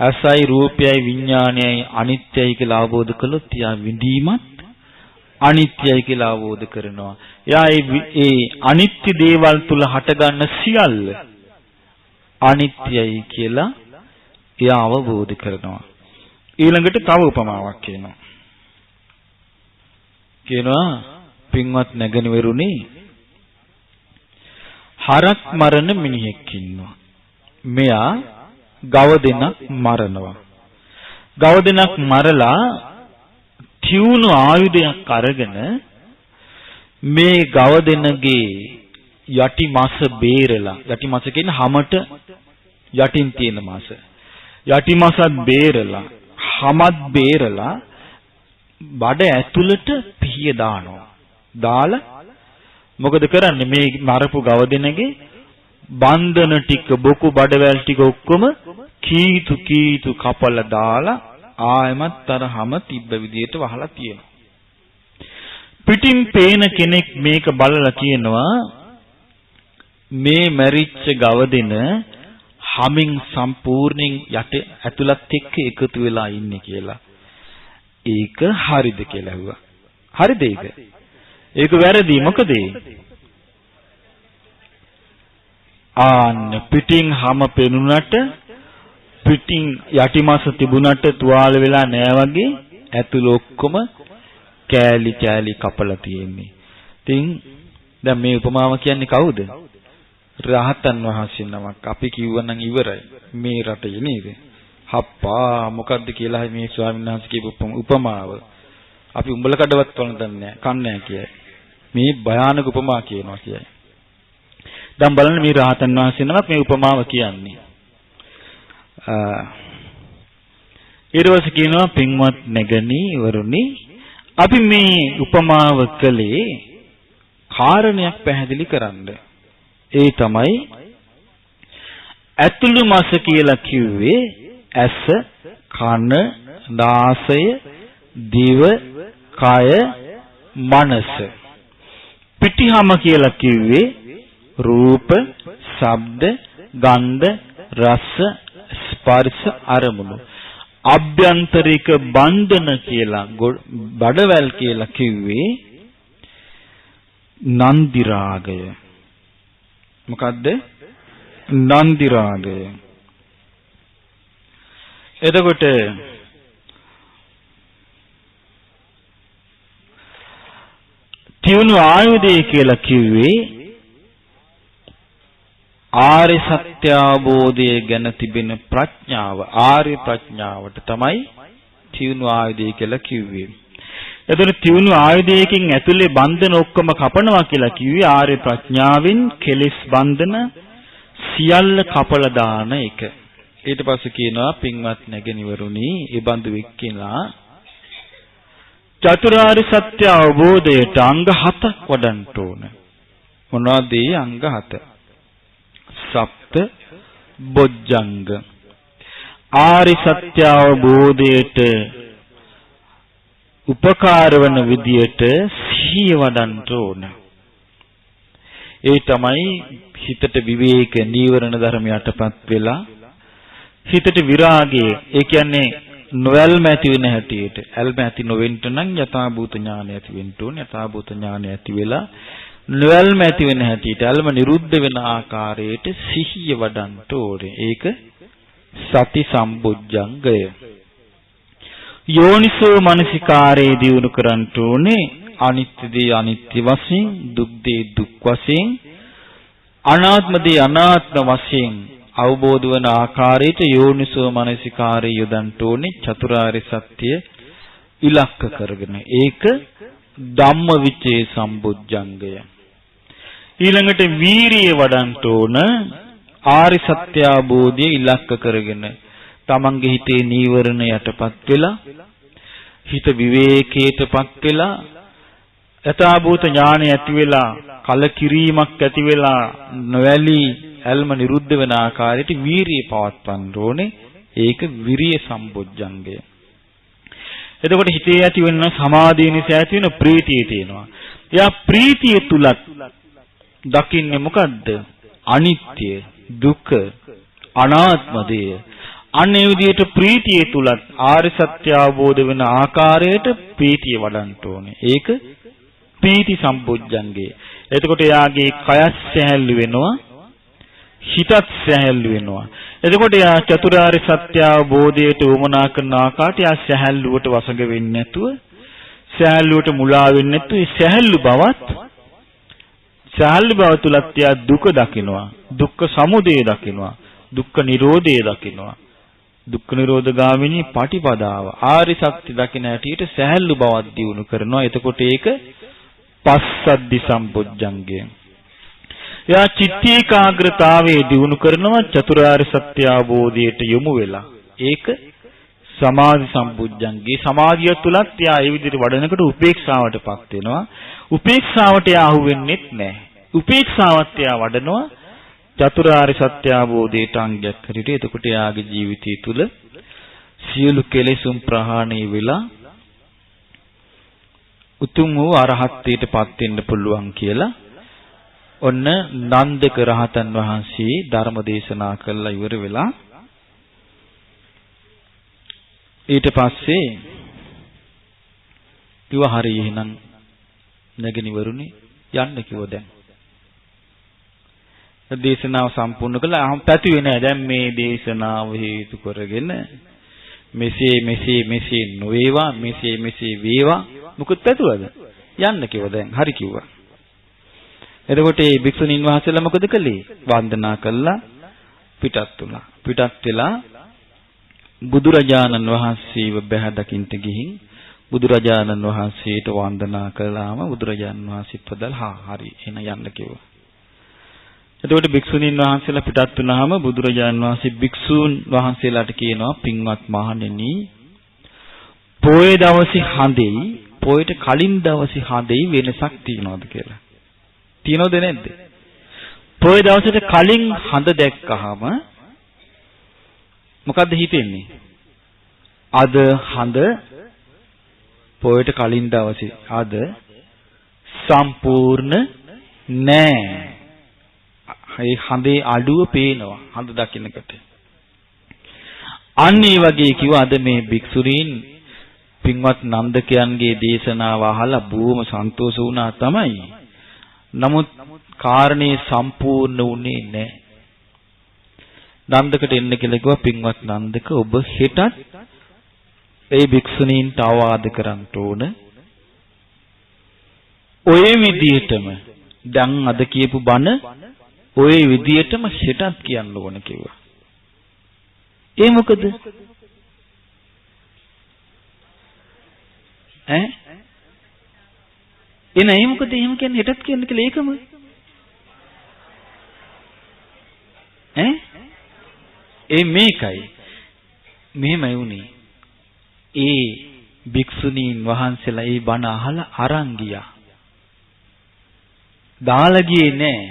අසයි රූපයයි විඥානයයි අනිත්‍යයි කියලා අවබෝධ කළොත් යා විදීමත් අනිත්‍යයි කියලා අවබෝධ කරනවා. එයා ඒ අනිත්‍ය දේවල් තුල හටගන්න සියල්ල අනිත්‍යයි කියලා එයා අවබෝධ කරනවා. ඊළඟට තව උපමාවක් කියනවා. පින්වත් නැගණිවරුනි හරක් මරන මිනිහෙක් ඉන්නවා. මෙයා ගව දෙනක් මරනවා. ගව දෙනක් මරලා තියුණු ආයුධයක් අරගෙන මේ ගව දෙනගේ යටි මස බේරලා, යටි මස කියන්නේ හැමට යටින් තියෙන මස. යටි මසත් බේරලා, හැමත් බේරලා බඩ ඇතුළට පිහිය දානවා. දාලා මොකද කරන්නේ? මේ මරපු ගව දෙනගේ බන්ධන ටික, බොකු බඩවැල් ටික ඔක්කොම කීතු කපලා දාලා ආයමත් අර හැම තිබ්බ විදියට වහලා තියෙනවා. පිටින් පේන කෙනෙක් මේක බලලා කියනවා මේ මැරිච්ච ගව දෙන හැමින් සම්පූර්ණයෙන් යට ඇතුළත් එක්ක එකතු වෙලා ඉන්නේ කියලා. ඒක හරිද කියලා ඇහුවා. හරිද ඒක? ඒක වැරදි. මොකද පිටින් හැම පෙනුනට පිටින් යටි මාස තිබුණට තුවාල වෙලා නෑ වගේ ඇතුළ ඔක්කොම කෑලි කපලා තියෙන්නේ. ඉතින් දැන් මේ උපමාව කියන්නේ කවුද? රහතන් වහන්සේ නමක්. අපි කිව්වනම් ඉවරයි මේ රටේ නේද? හප්පා මොකද්ද කියලා මේ ස්වාමීන් වහන්සේ කියපු උපමාව. අපි උඹල කඩවත් වළඳ දන්නේ නැහැ. කන්නේ නැහැ කියයි. මේ භයානක උපමා කියනවා කියයි. දැන් බලන්න මේ රහතන් වහන්සේ නමක් මේ උපමාව කියන්නේ. ඊට කියනවා පින්වත් නැගණිවරුනි අපි මේ උපමාව කළේ කාරණයක් පැහැදිලි කරන්න. ඒ තමයි ඇතුළු මාස කියලා කිව්වේ ඇස, කන, නාසය, දිව, කය, මනස. පිටිහම කියලා කිව්වේ රූප, ශබ්ද, ගන්ධ, රස, ස්පර්ශ, අරමුණු. අභ්‍යන්තරික බන්ධන කියලා බඩවැල් කියලා කිව්වේ නන්දි රාගය. මොකද්ද? නන්දි රාගය. එතකොට තියුණු ආයුධය කියලා කිව්වේ ආර්ය සත්‍ය අවබෝධය ගැන තිබෙන ප්‍රඥාව. ආර්ය ප්‍රඥාවට තමයි තියුණු ආයුධය කියලා කිව්වේ. එතකොට තියුණු ආයුධයකින් ඇතුලේ බන්ධන ඔක්කොම කපනවා කියලා කිව්වේ ආර්ය ප්‍රඥාවෙන් කෙලෙස් බන්ධන සියල්ල කපලා දාන එක. ඊට පස්සේ කියනවා පින්වත් නැගණිවරුනි, ඒ බඳු එක්කිනා චතුරාර්ය සත්‍ය අවබෝධයට අංග 7ක් වඩන්න ඕන. මොනවද ඒ අංග 7? සප්ත බොජ්ජංග. ආරි සත්‍ය අවබෝධයට උපකාර වන විදියට සිහිය වඩන්න ඕන. ඒ තමයි හිතට විවේක නීවරණ ධර්ම යටපත් වෙලා හිතට විරාගය, ඒ කියන්නේ නොයල්ම ඇති වෙන හැටියට, ඇල්ම ඇති නොවෙන්න නම් යථාභූත ඥානය ඇති වෙන්න ඕනේ. යථාභූත ඥානය ඇති වෙලා නොයල්ම ඇති වෙන හැටියට, ඇල්ම නිරුද්ධ වෙන ආකාරයට සිහිය වඩන්න ඕනේ. ඒක සති සම්බොජ්ජංගය. යෝනිසෝ මනසිකාරයේ දියුණු කරන්න ඕනේ. අනිත්‍ය දේ අනිත්‍ය වශයෙන්, දුක් දේ දුක් වශයෙන්, අනාත්ම දේ අනාත්ම වශයෙන් අවබෝධ වන ආකාරයට යෝනිසෝ මනසිකාරය යොදන්න ඕනේ. චතුරාර්ය සත්‍ය ඉලක්ක කරගෙන. ඒක ධම්මවිචේ සම්බොජ්ජංගය. ඊළඟට වීරිය වඩන්න ඕන. ආරි සත්‍ය අවබෝධය ඉලක්ක කරගෙන තමන්ගේ හිතේ නීවරණ යටපත් වෙලා හිත විවේකයටපත් වෙලා යථාභූත ඥානය ඇති වෙලා කලකිරීමක් ඇති වෙලා නොවැළී ඇල්ම නිරුද්ධ වෙන ආකාරයට වීරිය පවත්වන්න ඕනේ. ඒක විරිය සම්බොජ්ජංගය. එතකොට හිතේ ඇති වෙන සමාධිය නිසා ඇති වෙන ප්‍රීතිය තියෙනවා. එයා ප්‍රීතිය තුලත් දකින්නේ මොකද්ද? අනිත්‍ය, දුක, අනාත්ම දේ. අන්නේ විදිහට ප්‍රීතිය තුලත් ආර්ය සත්‍ය අවබෝධ වෙන ආකාරයට ප්‍රීතිය වඩන්න ඕනේ. ඒක ප්‍රීති සම්බොජ්ජංගේ. එතකොට එයාගේ කයස් සැහැල්ලු වෙනවා, හිතත් සැහැල්ලු වෙනවා. එතකොට එයා චතුරාර්ය සත්‍ය අවබෝධයට උවමනා කරන ආකාරයට එයා සැහැල්ලුවට වසඟ වෙන්නේ නැතුව, සැහැල්ලුවට මුලා වෙන්නේ නැතුව, ඒ සැහැල්ලු බව තුලත් එයා දුක දකිනවා, දුක්ඛ සමුදය දකිනවා, දුක්ඛ නිරෝධය දකිනවා. දුක්ඛ නිරෝධ ගාමිනී පටිපදාව ආරි සත්‍ය දකින හැටියට සැහැල්ලු බවක් දියුණු කරනවා. එතකොට ඒක පස්සද්ධි සම්පොජ්ජංගය. එයා චිත්ත ඒකාග්‍රතාවයේ දියුණු කරනවා චතුරාර්ය සත්‍ය අවබෝධයට යොමු වෙලා. ඒක සමාධි සම්පොජ්ජංගේ. සමාධිය තුලත් එයා ඒ විදිහට වඩනකොට උපේක්ෂාවටපත් වෙනවා. උපේක්ෂාවට එයා අහු වෙන්නේත් නැහැ. උපේක්ෂාවත් එයා වඩනවා චතුරාර්ය සත්‍ය අවබෝධයට අංගයක් හැටියට. එතකොට එයාගේ ජීවිතය තුළ සියලු කෙලෙසුම් ප්‍රහාණය වෙලා උතුම් වූ අරහත්ත්වයට පත් වෙන්න පුළුවන් කියලා ඔන්න නන්දක රහතන් වහන්සේ ධර්ම දේශනා කළා ඉවර වෙලා ඊට පස්සේ කිව්වා හරි එහෙනම් නැගෙනවරුනි යන්න කිව්වා. දැන් දේශනාව සම්පූර්ණ කළා. අහම් පැතුවේ නෑ. දැන් මේ දේශනාව හේතු කරගෙන මෙසේ නොවේවා, මෙසේ වේවා. මොකද පැතුවද? යන්න කිව්වා. දැන් හරි කිව්වා. එතකොට මේ භික්ෂුණීන් වහන්සේලා මොකද කළේ? වන්දනා කළා, පිටත් වුණා. පිටත් වෙලා බුදුරජාණන් වහන්සේව බැහැ දකින්න ගිහින් බුදුරජාණන් වහන්සේට වන්දනා කළාම බුදුරජාණන් වහන්සේ පදලා හරි එහෙනම් යන්න කිව්වා. එතකොට භික්ෂුණීන් වහන්සේලා පිටත් වුණාම බුදුරජාණන් වහන්සේ භික්ෂූන් වහන්සේලාට කියනවා, පින්වත් මහණෙනි, පොයේ දවසේ හඳෙයි පොයට කලින් දවසේ හඳෙයි වෙනසක් තියනවද කියලා. තියනවද නැද්ද? පොයේ දවසට කලින් හඳ දැක්කහම මොකද්ද හිතෙන්නේ? අද හඳ පොයට කලින් දවසේ අද සම්පූර්ණ නෑ. ඒ හඳේ අඩුව පේනවා හඳ දකින්නකට. අන්න ඒ වගේ කිව්වා අද මේ භික්ෂුණීන් පින්වත් නන්දකයන්ගේ දේශනාව අහලා බොහොම සන්තෝෂ වුණා තමයි. නමුත් කාරණේ සම්පූර්ණ වුණේ නැහැ. නන්දකට එන්න කියලා කිව්වා, පින්වත් නන්දක ඔබ හෙටත් ඒ භික්ෂුණීන්ට අවවාද කරන්න ඕන. ඔය විදිහටම දැන් අද කියපු බණ ඔය විදිහටම හෙටත් කියන්න ඕන කිව්වා. ඒ මොකද? එනයි මොකද එහෙම කියන්නේ හෙටත් කියන්න කියලා ඒකම මේකයි මෙහෙමයි උනේ. ඒ භික්ෂුණීන් වහන්සේලා ඒ බණ අහලා අරන් ගියා. දාලා ගියේ නෑ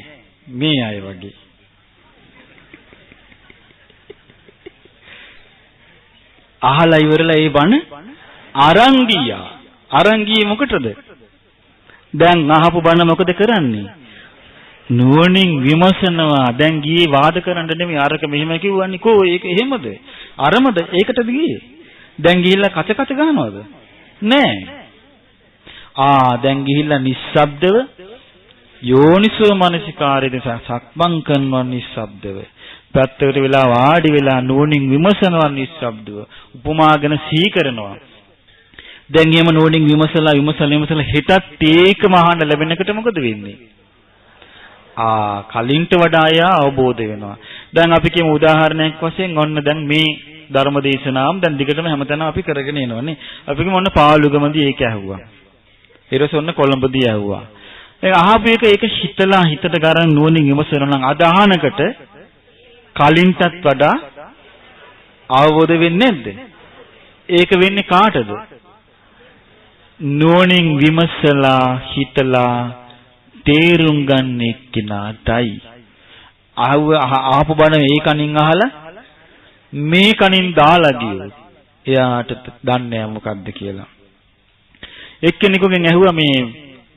මේ අය වගේ. අහලා ඉවරලා ඒ බණ අරන් ගියා. අරන් ගියේ මොකටද? දැන් අහපු බණ මොකද කරන්නේ? නුවණින් විමසනවා. දැන් ගියේ වාද කරන්න නෙමෙයි අරක මෙහෙම කිව්වන්නේ කෝ ඒක එහෙමද? අරමද ඒකටද ගියේ? දැන් ගිහිල්ලා කච කච ගන්නවද? නෑ. දැන් ගිහිල්ලා නිස්සබ්දව යෝනිසෝ මනසිකාරයේ සක්මන් කරනවා නිස්සබ්දව. පැත්තකට වෙලා වාඩි වෙලා නුවණින් විමසනවා නිස්සබ්දව. උපමාගෙන සිහි කරනවා. දැන් එහෙම නුවණින් විමසලා හිතත් ඒකම අහන්න ලැබෙනකොට මොකද වෙන්නේ? කලින්ට වඩා අවබෝධ වෙනවා. දැන් අපි කියමු උදාහරණයක් වශයෙන් ඔන්න දැන් මේ ධර්ම දේශනාවම දැන් දිගටම හැමතැනම අපි කරගෙන එනවනේ. අපි කියමු ඔන්න පාළුගමදී ඒක ඇහුවා. ඊට පස්සේ ඔන්න කොළඹදී ඇහුවා. ඒක අහපු එක ඒක හිතලා හිතට ගන්න නුවණින් විමසනවා නම් අද අහනකට කලින්ටත් වඩා අවබෝධ වෙන්නේ නැද්ද? ඒක වෙන්නේ කාටද? නුවණින් විමසලා හිතලා තේරුම් ගන්න එක්කිනාටයි. ආපු බණ මේ කනින් අහලා මේ කනින් දාලා ගියොත් එයාට දන්නේ මොකද්ද කියලා. එක්කෙනෙකුගෙන් ඇහුවා මේ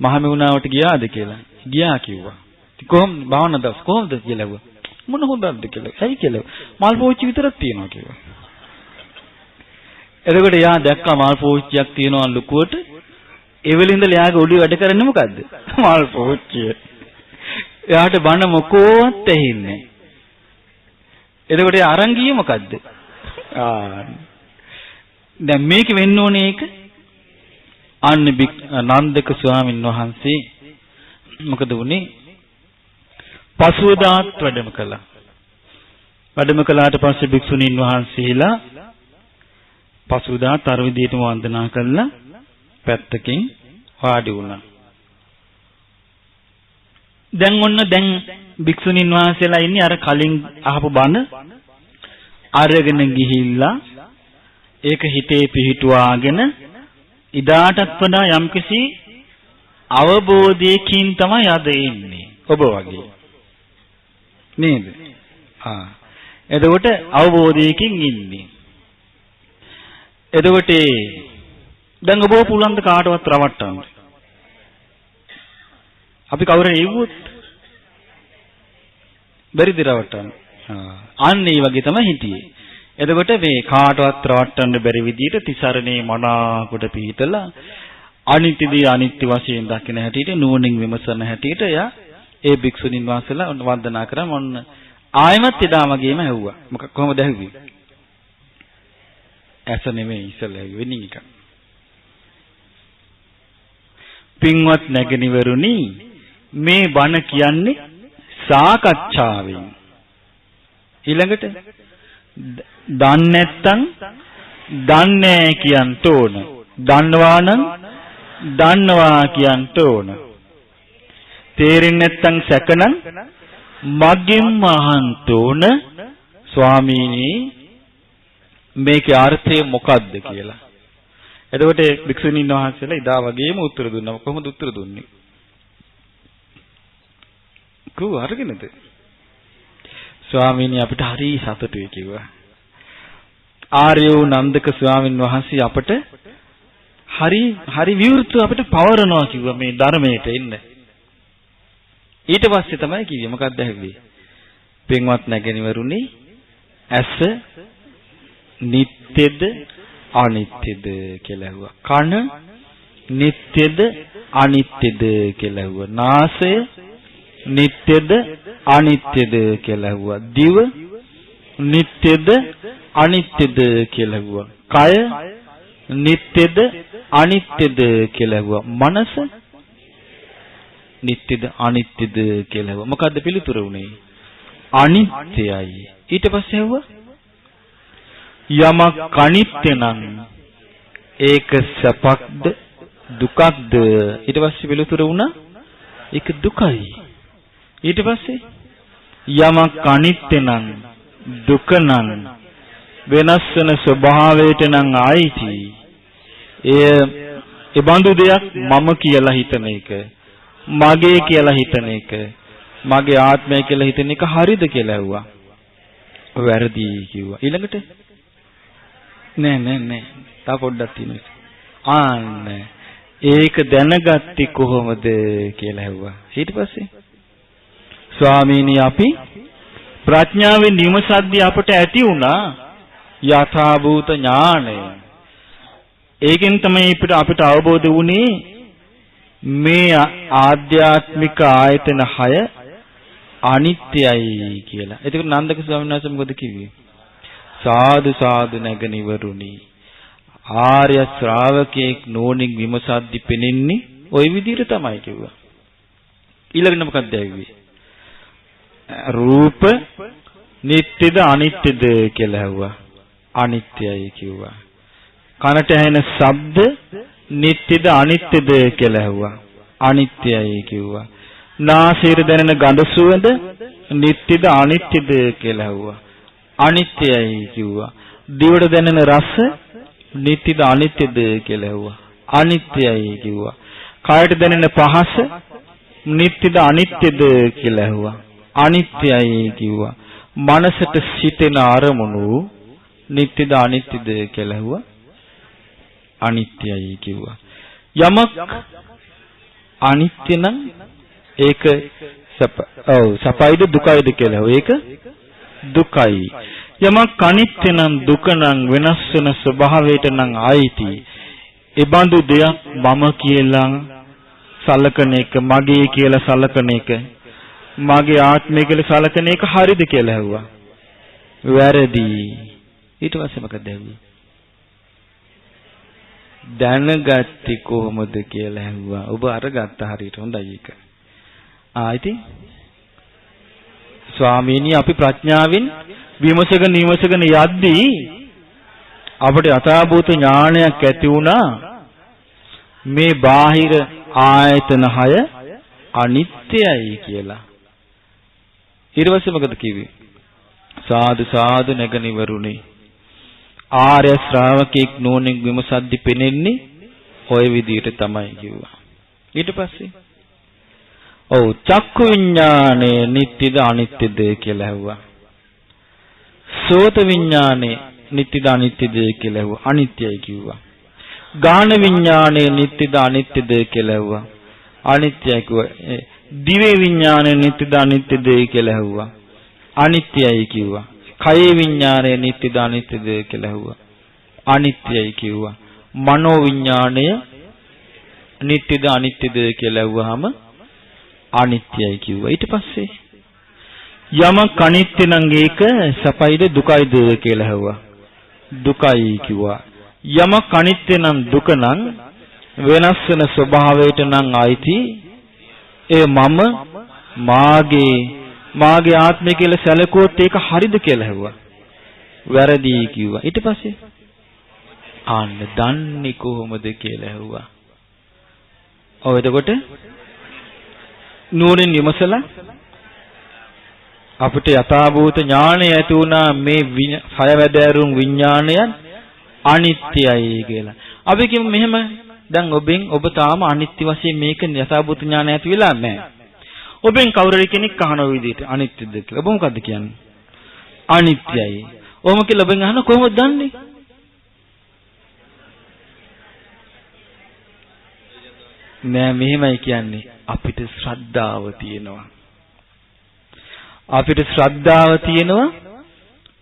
මහමෙවුනාවට ගියාද කියලා. ගියා කිව්වා. කොහොමද භාවනා දවස් කොහොමද කියලා ඇහුවා. මොන හොඳක්ද කියලා. ඇයි කියලා. මල් පෝච්චි විතරක් තියෙනවා කිව්වා. එතකොට යා දැක්කා මල් පෝච්චියක් තියෙනවා ලුකුවට. එවෙලින්දල යාගේ ඔළුවේ වැඩ කරන්නේ මොකද්ද? මල් පෝච්චිය. එයාට බණ මොකෝවත් ඇහෙන්නේ. එතකොට ඒ අරන් ගියේ මොකද්ද? දැන් මේක වෙන්න ඕනේ ඒක. නන්දක ස්වාමීන් වහන්සේ මොකද වුනේ? පසුවදාත් වැඩම කළා. වැඩම කළාට පස්සේ භික්ෂුණීන් වහන්සේලා පසුවදාත් අර විදිහටම වන්දනා කළා. පැත්තකින් වාඩි වුණා. දැන් භික්ෂුණීන් වහන්සේලා ඉන්නේ අර කලින් අහපු බණ අරගෙන ගිහිල්ලා ඒක හිතේ පිහිටුවාගෙන ඉදාටත් වඩා යම්කිසි අවබෝධයකින් තමයි අද ඉන්නේ. ඔබ වගේ. නේද? එතකොට අවබෝධයකින් ඉන්නේ. එතකොට දැන් ඔබ පුළුවන් ද කාටවත් රවට්ටන්න? අපි කවුරුන් එව්වොත් බැරිද රවට්ටන්න? අන්න ඒ වගේ තමයි හිටියේ. එතකොට මේ කාටවත් රවට්ටන්න බැරි විදිහට තිසරණේ මනාකොට පිහිටලා අනිත්‍යදී අනිත්‍ය වශයෙන් දකින හැටියට නුවණින් විමසන හැටියට එයා ඒ භික්ෂුණීන් වහන්සේලා වන්දනා කරා. මොන්න ආයමත් එදා වගේම ඇහුවා. කොහොමද ඇහුවේ? ඇස නෙමෙයි ඉස්සෙල්ලා ඇහුවේ වෙනින් එක. පින්වත් නැගණිවරුනි, මේ බණ කියන්නේ සාකච්ඡාවෙන්. ඊළඟට දන්නේ නැත්තම් දන්නේ කියන්න ඕන. දන්නවා නම් දන්නවා කියන්න ඕන. තේරෙන්නේ නැත්තම් සැකනම් මගෙන්ම අහන්න ඕන. ස්වාමීනි මේකේ අර්ථය මොකක්ද කියලා. එතකොට භික්ෂුණීන් වහන්සේලා ඉදා වගේම උත්තර දුන්නා. කොහොමද උත්තර දුන්නේ? කෝ අරගෙනද? ස්වාමීනි අපිට හරි සතුටුයි කිව්වා. ආර්යෝ නන්දක ස්වාමීන් වහන්සේ අපට හරි විවෘතව අපිට පවරනවා කිව්වා මේ ධර්මයට එන්න. ඊට පස්සේ තමයි කිව්වේ මොකක්ද ඇහුවේ? පින්වත් නැගණිවරුනි, ඇස නිට්ටයද අනිත්‍යද කියලා ඇහුවා. කන නිට්ටයද අනිත්‍යද කියලා ඇහුවා. නාසය නිට්ටයද අනිත්‍යද කියලා ඇහුවා. දිව නිට්ටයද අනිත්‍යද කියලා ඇහුවා. කය නිට්ටයද අනිත්‍යද කියලා ඇහුවා. මනස නිට්ටයද අනිත්‍යද කියලා ඇහුවා. මොකද්ද පිළිතුර උනේ? අනිත්‍යයි. ඊට පස්සේ ඇහුවා යමක් අනිත්‍ය නම් ඒක සැපක්ද දුකක්ද? ඊට පස්සේ පිළිතුර වුණා ඒක දුකයි. ඊට පස්සේ යමක් අනිත්‍ය නම් දුක නම් වෙනස් වෙන ස්වභාවයට නම් ආйти. ඒ බඳු දෙයක් මම කියලා හිතන එක, මගේ කියලා හිතන එක, මගේ ආත්මය කියලා හිතන එක හරිද කියලා ඇහුවා. වැරදි කිව්වා. ඊළඟට නෑ. තා පොඩ්ඩක් තියෙනවා. ආන්න ඒක දැනගත්තේ කොහොමද කියලා ඇහුවා. ඊට පස්සේ ස්වාමීනි අපි ප්‍රඥාවෙන් විමසද්දී අපට ඇති වුණා යථාභූත ඥානය. ඒකෙන් තමයි අපිට අවබෝධ වුණේ මේ ආධ්‍යාත්මික ආයතන 6 අනිත්‍යයි කියලා. එතකොට නන්දක ස්වාමීන් වහන්සේ මොකද කිව්වේ? සාදු සාදු නැගණිවරුනි. ආර්ය ශ්‍රාවකෙක් නෝනින් විමසද්දි පෙනෙන්නේ ওই විදිහට තමයි කිව්වා. ඊළඟට මොකක්ද ඇවිවේ? රූප නිට්ටයද අනිත්‍යද කියලා ඇහුවා. අනිත්‍යයි කිව්වා. කනට ඇහෙන ශබ්ද නිට්ටයද අනිත්‍යද කියලා ඇහුවා. අනිත්‍යයි කිව්වා. නාසයට දැනෙන ගඳ සුවඳ නිට්ටයද අනිත්‍යද කියලා ඇහුවා. අනිත්‍යයි කිව්වා. දිවට දැනෙන රස නිට්ටයද අනිත්‍යද කියලා ඇහුවා. අනිත්‍යයි කිව්වා. කයට දැනෙන පහස නිට්ටයද අනිත්‍යද කියලා ඇහුවා. අනිත්‍යයි කිව්වා. මනසට සිතෙන අරමුණු නිට්ටයද අනිත්‍යද කියලා ඇහුවා. අනිත්‍යයි කිව්වා. යමක් අනිත්‍ය නම් ඒක සපයිද දුකයිද කියලා ඇහුවා. ඒක දුකයි. යමක් අනිත්‍ය නම් දුක නම් වෙනස් වෙන ස්වභාවයට නම් ආйти. ඒ බඳු දෙයක් මම කියලා සලකන එක, මගේ කියලා සලකන එක, මගේ ආත්මය කියලා සලකන එක හරිද කියලා ඇහුවා. වැරදි. ඊට පස්සේ මොකද ඇහුවේ? දැනගත්තේ කොහොමද කියලා ඇහුවා. ඔබ අරගත්ත හරියට. හොඳයි ඒක. ඉතින් ස්වාමීනි අපි ප්‍රඥාවෙන් විමසගෙන යද්දී අපට යථාභූත ඥානයක් ඇති වුණා මේ බාහිර ආයතන 6 අනිත්‍යයි කියලා. ඊට පස්සේ මොකද කිව්වේ? සාදු සාදු නැගණිවරුනි. ආර්ය ශ්‍රාවකෙක් නෝනෙන් විමසද්දි පෙනෙන්නේ ඔය විදිහට තමයි කිව්වා. ඊට පස්සේ චක්කු විඥානේ නිට්ටයද අනිත්‍යද කියලා ඇහුවා. සෝත විඥානේ නිට්ටයද අනිත්‍යද කියලා ඇහුවා. අනිත්‍යයි කිව්වා. ගාන විඥානේ නිට්ටයද අනිත්‍යද කියලා ඇහුවා. අනිත්‍යයි කිව්වා. දිවේ විඥානේ නිට්ටයද අනිත්‍යද කියලා ඇහුවා. අනිත්‍යයි කිව්වා. කයේ විඥානේ නිට්ටයද අනිත්‍යද කියලා ඇහුවා. අනිත්‍යයි කිව්වා. මනෝ විඥාණය නිට්ටයද අනිත්‍යද කියලා ඇහුවාම අනිත්‍යයි කිව්වා. ඊට පස්සේ යමක් අනිත්‍ය නම් ඒක සපයිද දුකයිද කියලා ඇහුවා. දුකයි කිව්වා. යමක් අනිත්‍ය නම් දුක නම් වෙනස් වෙන ස්වභාවයට නම් ආйти. ඒ මම මාගේ ආත්මය කියලා සැලකුවොත් ඒක හරිද කියලා ඇහුවා. වැරදි කිව්වා. ඊට පස්සේ ආන්න දන්නේ කොහොමද කියලා ඇහුවා. එතකොට නුවණින් විමසලා අපිට යථාභූත ඥානය ඇති වුණා මේ සයවැදෑරුම් විඥාණයන් අනිත්‍යයි කියලා. අපි කියමු මෙහෙම දැන් ඔබ තාම අනිත්‍ය වශයෙන් මේක යථාභූත ඥානය ඇති වෙලා නැහැ. ඔබෙන් කවුරු කෙනෙක් අහන විදිහට අනිත්‍යද කියලා. ඔබ මොකද්ද කියන්නේ? අනිත්‍යයි. ඔහොම කියලා ඔබෙන් අහන කොහොමද දන්නේ? නෑ මෙහෙමයි කියන්නේ. අපිට ශ්‍රද්ධාව තියෙනවා.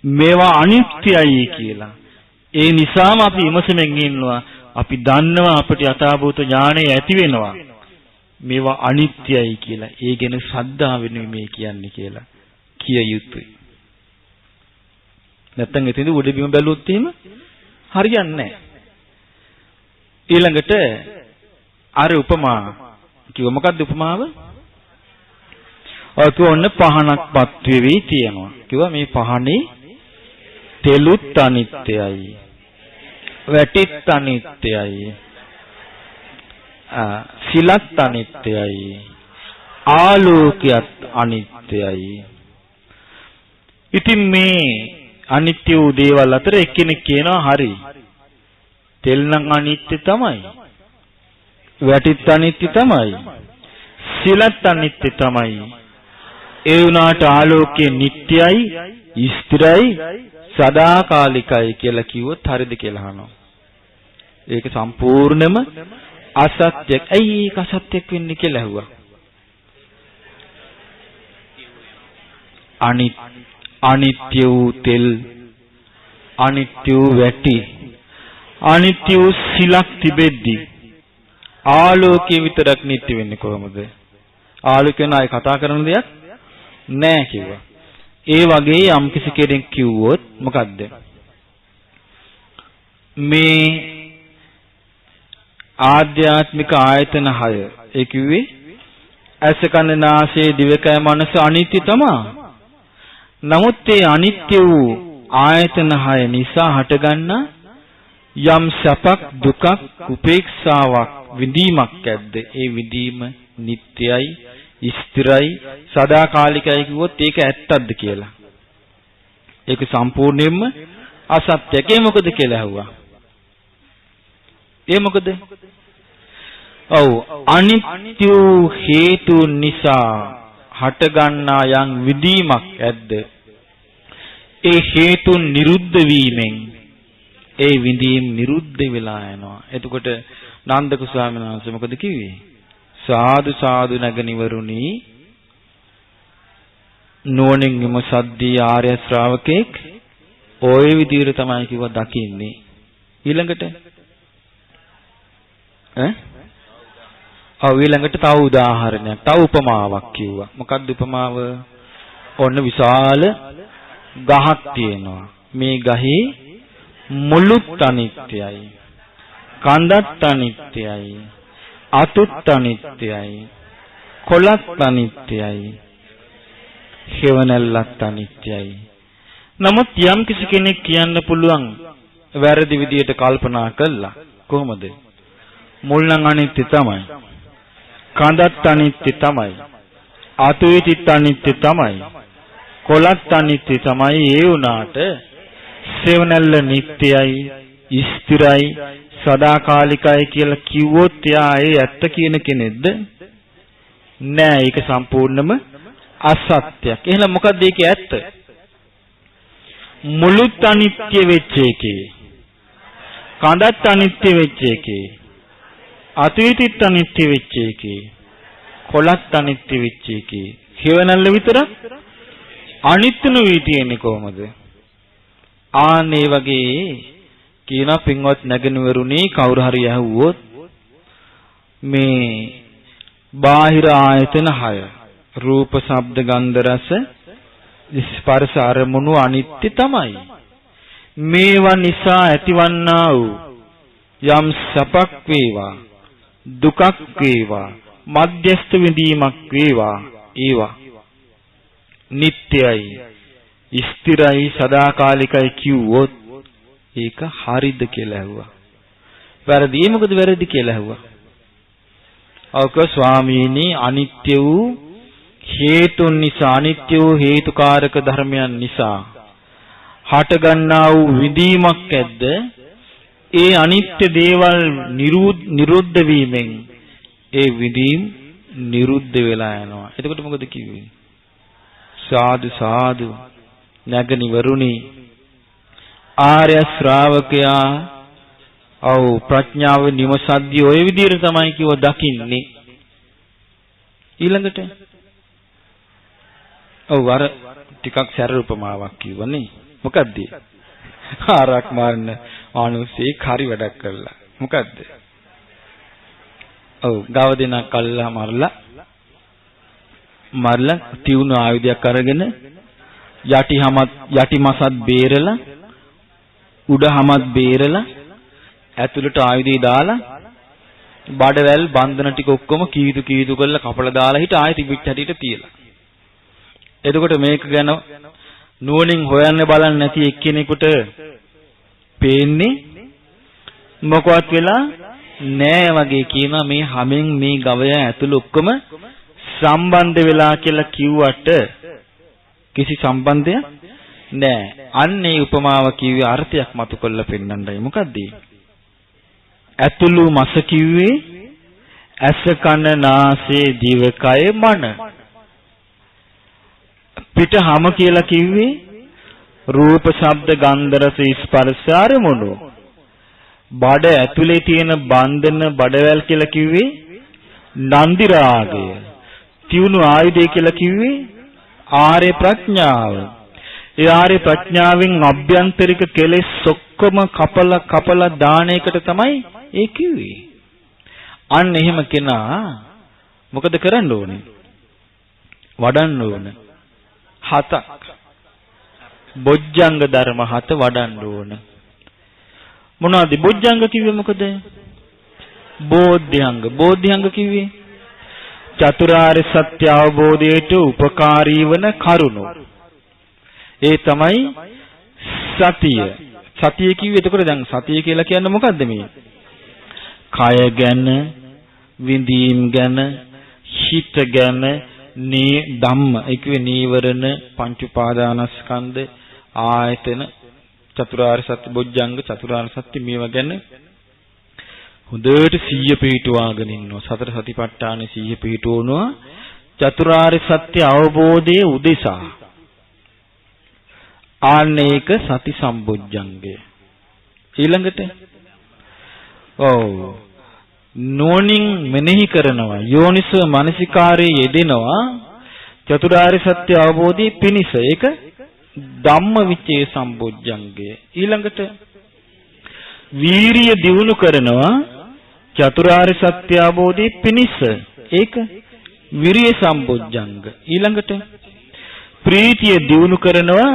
මේවා අනිත්‍යයි කියලා. ඒ නිසාම අපි විමසමින් ඉන්නවා. අපි දන්නවා අපිට යථාභූත ඥානය ඇති වෙනවා. මේවා අනිත්‍යයි කියලා. ඒ ගැන ශ්‍රද්ධාවෙන් මේ කියන්නේ කියලා කිය යුතුයි. නැත්තම් එතනදි උඩ බිම බැලුවොත් එහෙම හරියන්නේ නැහැ. ඊළඟට අර උපමා කිව්ව මොකක්ද උපමාව? ඔන්න පහනක්පත් වෙවි තියෙනවා. කිව්වා මේ පහනේ තෙලුත් අනිත්‍යයි. වැටිත් අනිත්‍යයි. සිලත් අනිත්‍යයි. ආලෝකයත් අනිත්‍යයි. ඉතින් මේ අනිත්‍ය වූ දේවල් අතර එක්කෙනෙක් කියනවා හරි. තෙල් නම් අනිත්‍ය තමයි. වැටිත් අනිත්‍ය තමයි. සිලත් අනිත්‍ය තමයි. ඒ වුණාට ආලෝකයේ නිට්ටයයි, ස්ථිරයි, සදාකාලිකයි කියලා කිව්වොත් හරිද කියලා අහනවා. ඒක සම්පූර්ණයෙන්ම අසත්‍යයක්. ඇයි ඒක අසත්‍යයක් වෙන්නේ කියලා ඇහුවා. අනිත්‍ය වූ තෙල්, අනිත්‍ය වූ වැටි, අනිත්‍ය වූ සිලක් තිබෙද්දී ආලෝකයේ විතරක් නිට්ටි වෙන්නේ කොහොමද? ආලෝකයෙන් ආයි කතා කරන දෙයක් නෑ කිව්වා. ඒ වගේ යම් කිසි කෙනෙක් කිව්වොත් මොකද්ද? මේ ආධ්‍යාත්මික ආයතන 6 ඒ කිව්වේ ඇස කන නාසය දිවකය මනස අනිත්‍ය තමයි. නමුත් ඒ අනිත්‍ය වූ ආයතන 6 නිසා හටගන්න යම් සැපක් දුකක් උපේක්ෂාවක් විඳීමක් ඇද්ද? ඒ විඳීම නිට්ටයයි ස්ථිරයි සදාකාලිකයි කිව්වොත් ඒක ඇත්තක්ද කියලා. ඒක සම්පූර්ණයෙන්ම අසත්‍යයක්. ඒ මොකද කියලා ඇහුවා. ඒ මොකද? ඔව් අනිත්‍ය හේතු නිසා හටගන්නා යම් විදීමක් ඇද්ද? ඒ හේතු නිරුද්ධ වීමෙන් ඒ විදීම් නිරුද්ධ වෙලා යනවා. එතකොට නන්දක ස්වාමීන් වහන්සේ මොකද කිව්වේ? සාදු සාදු නැගණිවරුනි, නෝනින් විමසද්දී ආර්ය ශ්‍රාවකෙක් ওই විදිහට තමයි කිව්ව දකින්නේ. ඊළඟට ඊළඟට තව උදාහරණයක්, තව උපමාවක් කිව්වා. මොකක්ද උපමාව? ඔන්න විශාල ගහක් තියෙනවා. මේ ගහේ මුළුත් අනිත්‍යයි, කඳත් අනිත්‍යයි, අතුත් අනිත්‍යයි, කොළත් අනිත්‍යයි, හේවණල්ලත් අනිත්‍යයි. නමුත් යම් කිසි කෙනෙක් කියන්න පුළුවන් වැරදි විදියට කල්පනා කළා. කොහොමද? මුල් නම් අනිත්‍ය තමයි, කඳත් අනිත්‍ය තමයි, අතුයිතිත් අනිත්‍ය තමයි, කොළත් අනිත්‍ය තමයි. ඒ වුණාට හේවණල්ල නිට්ටයයි, ස්ථිරයි, සදාකාලිකයි කියලා කිව්වොත් එයා ඒ ඇත්ත කියන කෙනෙක්ද? නෑ, ඒක සම්පූර්ණම අසත්‍යයක්. එහෙනම් මොකක්ද ඒකේ ඇත්ත? මුළුත් අනිත්‍ය වෙච්ච එකේ, කඳත් අනිත්‍ය වෙච්ච එකේ, අතීතිත් අනිත්‍ය වෙච්ච එකේ, කොළත් අනිත්‍ය වෙච්ච එකේ හේවණල්ල විතරක් අනිත්‍ය නෙවෙයි තියෙන්නේ කොහොමද? ආන්නේ වගේ කියනවා පින්වත් නැගණිවරුනි, කවුරු හරි ඇහුවොත් මේ බාහිර ආයතන 6 රූප ශබ්ද ගන්ධ රස ස්පර්ශ අරමුණු අනිත්‍ය තමයි. මේවා නිසා ඇතිවන්නා වූ යම් සැපක් වේවා දුකක් වේවා මධ්‍යස්ථ විඳීමක් වේවා ඒවා නිට්ටයයි ස්ථිරයි සදාකාලිකයි කිව්වොත් ඒක හරිද කියලා ඇහුවා. වැරදි. මොකද වැරදි කියලා ඇහුවා? අවක ස්වාමීනි, අනිත්‍ය වූ හේතුන් නිසා, අනිත්‍ය වූ හේතුකාරක ධර්මයන් නිසා හටගන්නා වූ විදීමක් ඇද්ද? ඒ අනිත්‍ය දේවල් නිරුද්ධ වීමෙන් ඒ විදීම් නිරුද්ධ වෙලා යනවා. එතකොට මොකද කිව්වේ? සාදු සාදු නැගණිවරුනි, ආර්ය ශ්‍රාවකයා ප්‍රඥාව නිමසද්දී ඔය විදිහට තමයි කිව්ව දකින්නේ. ඊළඟට අර ටිකක් සැර උපමාවක් කිව්වනේ. මොකද්ද? ආරක් මාරන ආනුසේ හරි වැඩක් කළා. මොකද්ද? ගව දෙනා කල්ලා මරලා තියුණු ආයුධයක් අරගෙන යටි මසත් බේරලා උඩ හමත් බේරලා ඇතුළට ආයුධය දාලා බඩවැල් බන්ධන ටික ඔක්කොම කීතු කරලා කපලා දාලා හිට ආයෙ තිබිච්ච හැටියට තියලා. එතකොට මේක ගැන නුවණින් හොයන්න බලන්න නැති එක්කෙනෙකුට පේන්නේ මොකවත් වෙලා නෑ වගේ කියනවා. මේ හැමෙන් මේ ගවය ඇතුළ ඔක්කොම සම්බන්ධ වෙලා කියලා කිව්වට කිසි සම්බන්ධයක් නෑ. අන්න ඒ උපමාව කිව්වේ අර්ථයක් මතු කරලා පෙන්නන්නයි. මොකද්ද? ඇතුළු මස කිව්වේ ඇස කන නාසය දිවකය මන. පිට හැම කියලා කිව්වේ රූප ශබ්ද ගන්ධ රස ස්පර්ශ අරමුණු. බඩ ඇතුලේ තියෙන බන්ධන බඩවැල් කියලා කිව්වේ නන්දි රාගය. තියුණු ආයුධය කියලා කිව්වේ ආර්ය ප්‍රඥාව. ඒ ආර්ය ප්‍රඥාවෙන් අභ්‍යන්තරික කෙලෙස් ඔක්කොම කපලා දාන එකට තමයි ඒ කිව්වේ. අන්න එහෙම කෙනා මොකද කරන්න ඕනේ? වඩන්න ඕන. 7ක්. බොජ්ජංග ධර්ම 7 වඩන්න ඕන. මොනවද බොජ්ජංග කිව්වේ මොකද? බෝධ්‍යංග. බෝධ්‍යංග කිව්වේ චතුරාර්ය සත්‍ය අවබෝධයට උපකාරී වන කරුණු. ඒ තමයි සතිය. සතිය කිව්වේ එතකොට දැන් සතිය කියලා කියන්නේ මොකද්ද මේ? කය ගැන, විඳීම් ගැන, හිත ගැන, ධම්ම ඒ කිව්වේ නීවරණ, පංච උපාදානස්කන්ධ, ආයතන, චතුරාර්ය සත්‍ය බොජ්ජංග, චතුරාර්ය සත්‍ය මේවා ගැන හොඳට සිහිය පිහිටුවාගෙන ඉන්නවා. සතර සතිපට්ඨානෙ සිහිය පිහිටුවනවා චතුරාර්ය සත්‍ය අවබෝධයේ උදෙසා. ආනේක සති සම්බොජ්ජංගය. ඊළඟට නෝනින් මෙනෙහි කරනවා, යෝනිසෝ මනසිකාරයේ යෙදෙනවා චතුරාර්ය සත්‍ය අවබෝධයේ පිණිස. ඒක ධම්මවිචේ සම්බොජ්ජංගය. ඊළඟට වීරිය දියුණු කරනවා චතුරාර්ය සත්‍ය අවබෝධයේ පිණිස. ඒක විරිය සම්බොජ්ජංග. ඊළඟට ප්‍රීතිය දියුණු කරනවා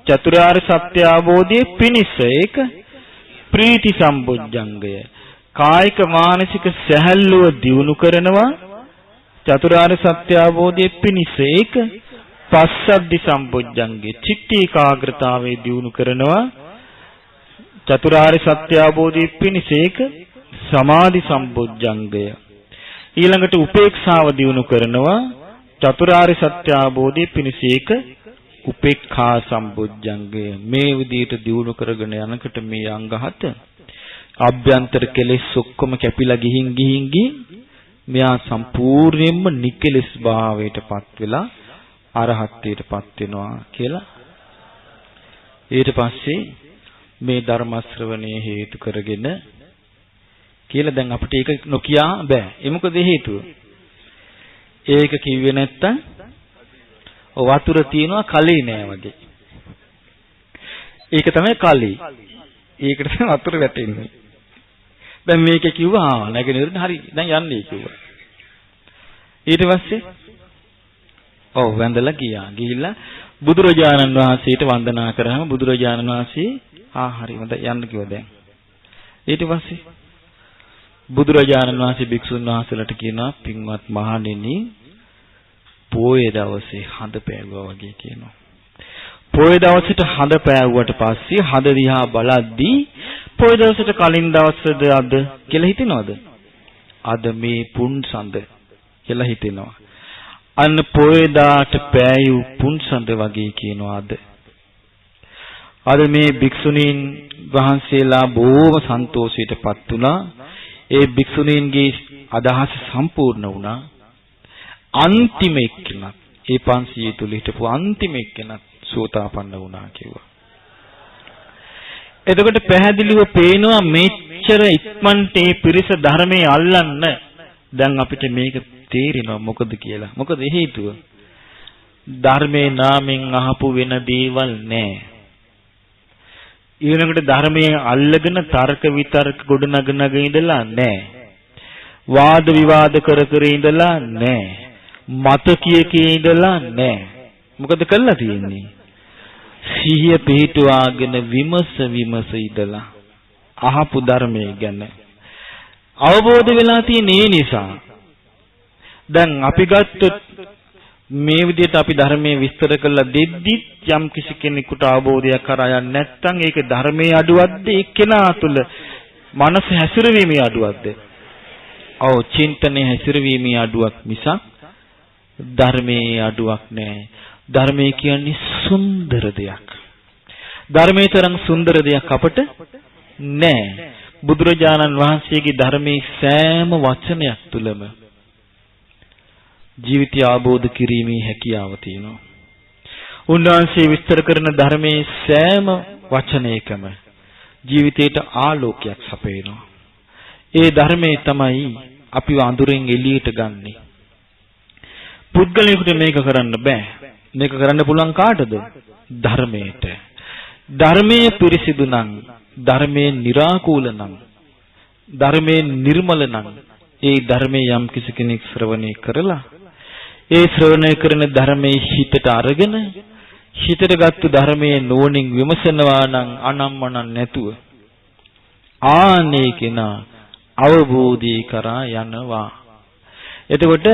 චතුරාර්ය සත්‍ය අවබෝධයේ පිණිස. ඒක ප්‍රීති සම්බොජ්ජංගය. කායික මානසික සැහැල්ලුව දියුණු කරනවා චතුරාර්ය සත්‍ය අවබෝධයේ පිණිස. ඒක පස්සද්ධි සම්බොජ්ජංගය. චිත්ත ඒකාග්‍රතාවය දියුණු කරනවා චතුරාර්ය සත්‍ය අවබෝධයේ පිණිස. ඒක සමාධි සම්බොජ්ජංගය. ඊළඟට උපේක්ෂාව දියුණු කරනවා චතුරාර්ය සත්‍ය අවබෝධයේ පිණිස. ඒක උපේක්ඛා සම්බොජ්ජංගය. මේ විදිහට දියුණු කරගෙන යනකොට මේ අංග 7 අභ්‍යන්තර කෙලෙස් ඔක්කොම කැපිලා ගිහින් මෙයා සම්පූර්ණයෙන්ම නිකලෙස් භාවයටපත් වෙලා අරහත්ත්වයටපත් වෙනවා කියලා. ඊට පස්සේ මේ ධර්ම ශ්‍රවණය හේතු කරගෙන කියලා දැන් අපිට ඒක නොකියා බෑ. ඒ මොකද හේතුව? ඒක කිව්වේ නැත්තම් වතුර තියනවා කලී නෑ වගේ. ඒක තමයි කලී. ඒකට තමයි වතුර වැටෙන්නේ. දැන් මේක කිව්වා නැගෙනහිරට හරි දැන් යන්නේ කිව්වා. ඊට පස්සේ වැඳලා ගිහිල්ලා බුදුරජාණන් වහන්සේට වන්දනා කරාම බුදුරජාණන් වහන්සේ හරි හොඳ යන්න කිව්වා දැන්. ඊට පස්සේ බුදුරජාණන් වහන්සේ භික්ෂුන් වහන්සේලාට කියනවා පින්වත් මහණෙනි පොයේ දවසේ හඳ පෑවුවා වගේ කියනවා. පොයේ දවසට හඳ පෑවුවට පස්සේ හඳ දිහා බලද්දී පොයේ දවසට කලින් දවසද අද කියලා හිතෙනවද? අද මේ පුන්සඳ කියලා හිතෙනවා. අන්න පොයේ දාට පෑයු පුන්සඳ වගේ කියනවා අද. අද මේ භික්ෂුණීන් වහන්සේලා බොහොම සන්තෝෂයටපත් වුණා. ඒ භික්ෂුණීන්ගේ අදහස සම්පූර්ණ වුණා. අන්තිම එක්කෙනත් ඒ 500 තුල හිටපු අන්තිම එක්කෙනත් සෝතාපන්න වුණා කිව්වා. එතකොට පැහැදිලිව පේනවා මෙච්චර ඉක්මනට මේ පිරිස ධර්මයේ අල්ලන්න දැන් අපිට මේක තේරෙනවා මොකද කියලා. මොකද හේතුව? ධර්මයේ නාමෙන් අහපු වෙන දේවල් නැහැ. ඊළඟට ධර්මයේ අල්ලගෙන තර්ක විතර්ක ගොඩනගනග ඉඳලා නැහැ. වාද විවාද කර ඉඳලා නැහැ. මත කිය ඉඳලා නැහැ. මොකද කළා තියෙන්නේ? සිහිය පිහිටුවාගෙන විමස ඉඳලා අහපු ධර්මයේ ගැන අවබෝධ වෙලා තියෙන නිසා දැන් අපි ගත්තොත් මේ විදිහට අපි ධර්මයේ විස්තර කරලා දෙද්දිත් යම් කිසි කෙනෙකුට අවබෝධයක් කරා යන්නේ නැත්නම් ඒක ධර්මයේ අඩුවක්ද එක්කෙනා තුළ මනස හැසිරවීමේ අඩුවක්ද? චින්තනයේ හැසිරවීමේ අඩුවක් මිසක් ධර්මයේ අඩුවක් නෑ. ධර්මයේ කියන්නේ සුන්දර දෙයක්. ධර්මයේ තරම් සුන්දර දෙයක් අපට නෑ. බුදුරජාණන් වහන්සේගේ ධර්මයේ සෑම වචනයක් තුළම ජීවිතය අවබෝධ කිරීමේ හැකියාව තියෙනවා. උන්වහන්සේ විස්තර කරන ධර්මයේ සෑම වචනයකම ජීවිතයට ආලෝකයක් සපයනවා. ඒ ධර්මයේ තමයි අපි අඳුරෙන් එළියට ගන්නෙ. පුද්ගලයෙකුට මේක කරන්න බෑ. මේක කරන්න පුළුවන් කාටද? ධර්මයට. ධර්මයේ පිරිසිදු නම්, ධර්මයේ निराකූල නම්, ධර්මයේ නිර්මල නම්, ඒ ධර්මයේ යම් කිසි කෙනෙක් ශ්‍රවණය කරලා ඒ ශ්‍රවණය කරන ධර්මයේ හිතට අරගෙන හිතට ගත්තු ධර්මයේ නුවණින් විමසනවා නම් අනම්මනම් නැතුව ආනේ කෙනා අවබෝධී කරා යනවා. එතකොට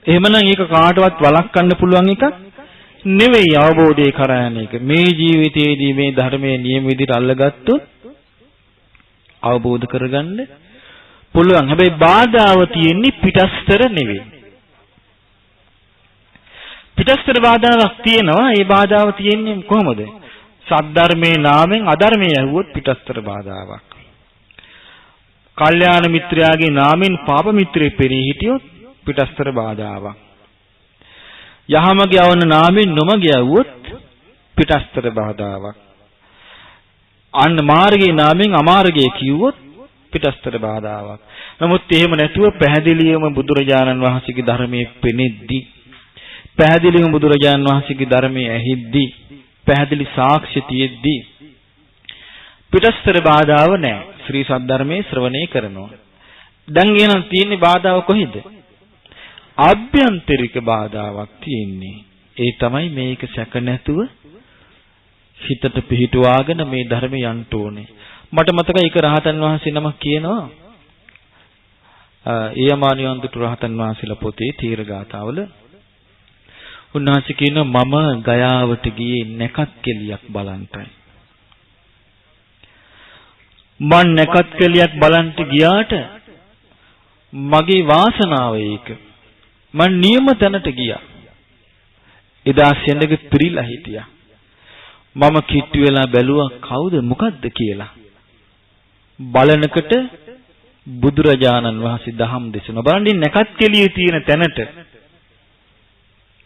එහෙමනම් ඒක කාටවත් වළක්වන්න පුළුවන් එකක් නෙවෙයි අවබෝධය කරා යන එක. මේ ජීවිතයේදී මේ ධර්මයේ නියම විදිහට අල්ලගත්තොත් අවබෝධ කරගන්න පුළුවන්. හැබැයි බාධාව තියෙන්නේ පිටස්තර නෙවෙයි. පිටස්තර බාධාවක් තියෙනවා. ඒ බාධාව තියෙන්නේ කොහොමද? සද්ධර්මයේ නාමෙන් අධර්මයේ ඇහුවොත් පිටස්තර බාධාවක්. කල්යාණ මිත්‍රයාගේ නාමෙන් පාප මිත්‍රයෙක් පෙරී හිටියොත් පිටස්තර බාධාවක්. යහමගේ අවන නාමෙන් නොමග යවුවොත් පිටස්තර බාධාවක්. අන්න මාර්ගයේ නාමෙන් අමාර්ගයේ කිව්වොත් පිටස්තර බාධාවක්. නමුත් එහෙම නැතුව පැහැදිලිවම බුදුරජාණන් වහන්සේගේ ධර්මයේ පෙනෙද්දී, පැහැදිලිවම බුදුරජාණන් වහන්සේගේ ධර්මයේ ඇහිද්දී, පැහැදිලි සාක්ෂි තියෙද්දී පිටස්තර බාධාව නැහැ. ශ්‍රී සද්ධර්මයේ ශ්‍රවණය කරනවා. දැන් එහෙනම් තියෙන්නේ බාධාව කොහෙද? ආභ්‍යන්තරික බාධාවක් තියෙන්නේ. ඒ තමයි මේක සැක නැතුව හිතට පිහිටුවාගෙන මේ ධර්මය යන්න ඕනේ. මට මතකයි ඒක රහතන් වහන්සේ නමක් කියනවා. ඒයමානියන්දුට රහතන් වහන්සේලා පොතේ තීර ගාථාවල උන්වහන්සේ කියනවා මම ගයාවට ගියේ නැකත් කෙලියක් බලන්ටයි. මං නැකත් කෙලියක් බලන්ට ගියාට මගේ වාසනාව ඒක. මං නියම තැනට ගියා. එදා සෙනඟ පිරීලා හිටියා. මම කිට්ටු වෙලා බැලුවා කවුද මොකද්ද කියලා. බලනකොට බුදුරජාණන් වහන්සේ දහම් දේශනා බලන්නේ නැකත් කෙලියේ තියෙන තැනට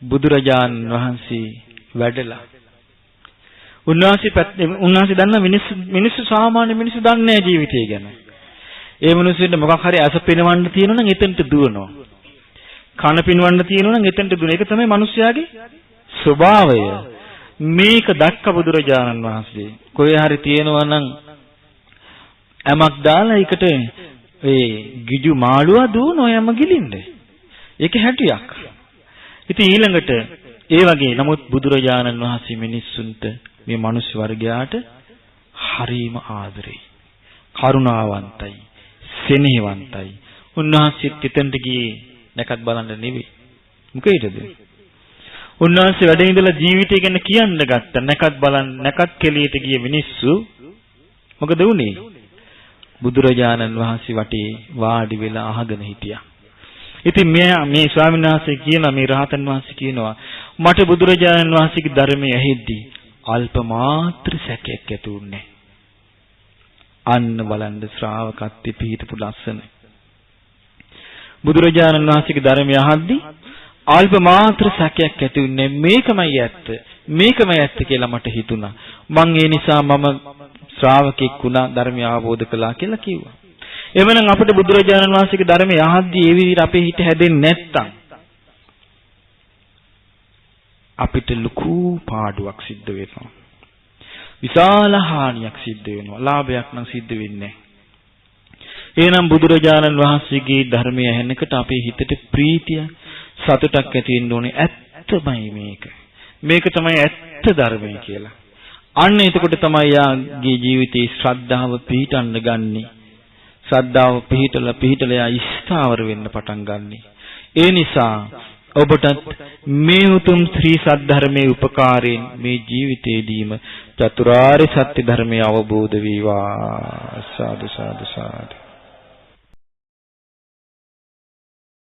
බුදුරජාණන් වහන්සේ වැඩලා. උන්වහන්සේ දන්න මිනිස්සු සාමාන්‍ය මිනිස්සු දන්නේ නැහැ ජීවිතය ගැන. ඒ මිනිස්සුන්ට මොකක් හරි අස පිනවන්න තියෙනවා නම් එතනට දුවනවා. කන පිනවන්න තියෙනවා නම් එතනට දුවන. ඒක තමයි මිනිස්යාගේ ස්වභාවය. මේක දැක්ක බුදුරජාණන් වහන්සේ කොහේ හරි තියෙනවා නම් යමක් දාලා ඒකට ඒ ගිජු මාළුවා දුවනවා යම ගිලින්න. ඒක හැටියක්. ඉතින් ඊළඟට ඒ වගේ නමුත් බුදුරජාණන් වහන්සේ මිනිස්සුන්ට මේ මිනිස් වර්ගයාට හරීම ආදරෙයි. කරුණාවන්තයි, සෙනෙහවන්තයි. උන්වහන්සේ පිටෙන්ට ගියේ නැකත් බලන්න නෙවෙයි. මොකේදද? උන්වහන්සේ වැඩ ඉඳලා ජීවිතය ගැන කියන්න ගත්ත. නැකත් බලන්න නැකත් කෙලියට ගිය මිනිස්සු මොකද වුනේ? බුදුරජාණන් වහන්සේ වටේ වාඩි වෙලා අහගෙන හිටියා. ඉතින් මේ ස්වාමීන් වහන්සේ කියනවා මේ රහතන් වහන්සේ කියනවා මට බුදුරජාණන් වහන්සේගේ ධර්මයේ ඇහෙද්දී අල්ප මාත්‍ර සැකයක් ඇති වුණේ. අන්න බලන්න ශ්‍රාවකත්වයේ පිහිටපු ලස්සන. බුදුරජාණන් වහන්සේගේ ධර්මය අහද්දී අල්ප මාත්‍ර සැකයක් ඇති වුණේ මේකමයි ඇත්ත. මේකමයි ඇත්ත කියලා මට හිතුණා. මං ඒ නිසා මම ශ්‍රාවකෙක් වුණා ධර්මය අවබෝධ කළා කියලා කිව්වා. එවනම් අපිට බුදුරජාණන් වහන්සේගේ ධර්මය අහද්දී ඒ විදිහට අපේ හිත හැදෙන්නේ නැත්තම් අපිට ලොකු පාඩුවක් සිද්ධ වෙනවා. විශාල හානියක් සිද්ධ වෙනවා. ලාභයක් නම් සිද්ධ වෙන්නේ නැහැ. එහෙනම් බුදුරජාණන් වහන්සේගේ ධර්මය ඇහෙනකොට අපේ හිතට ප්‍රීතිය සතුටක් ඇති වෙන්න ඕනේ. ඇත්තමයි මේක. මේක තමයි ඇත්ත ධර්මය කියලා. අන්න එතකොට තමයි යාගේ ජීවිතේ ශ්‍රද්ධාව පිහිටන්න ගන්නේ. ශ්‍රද්ධාව පිහිටලා ස්ථාවර වෙන්න පටන් ගන්නෙ. ඒ නිසා ඔබට මේ උතුම් ශ්‍රී සද්ධර්මයේ උපකාරයෙන් මේ ජීවිතේදීම චතුරාර්ය සත්‍ය ධර්මය අවබෝධ වේවා. සාදු සාදු සාදු.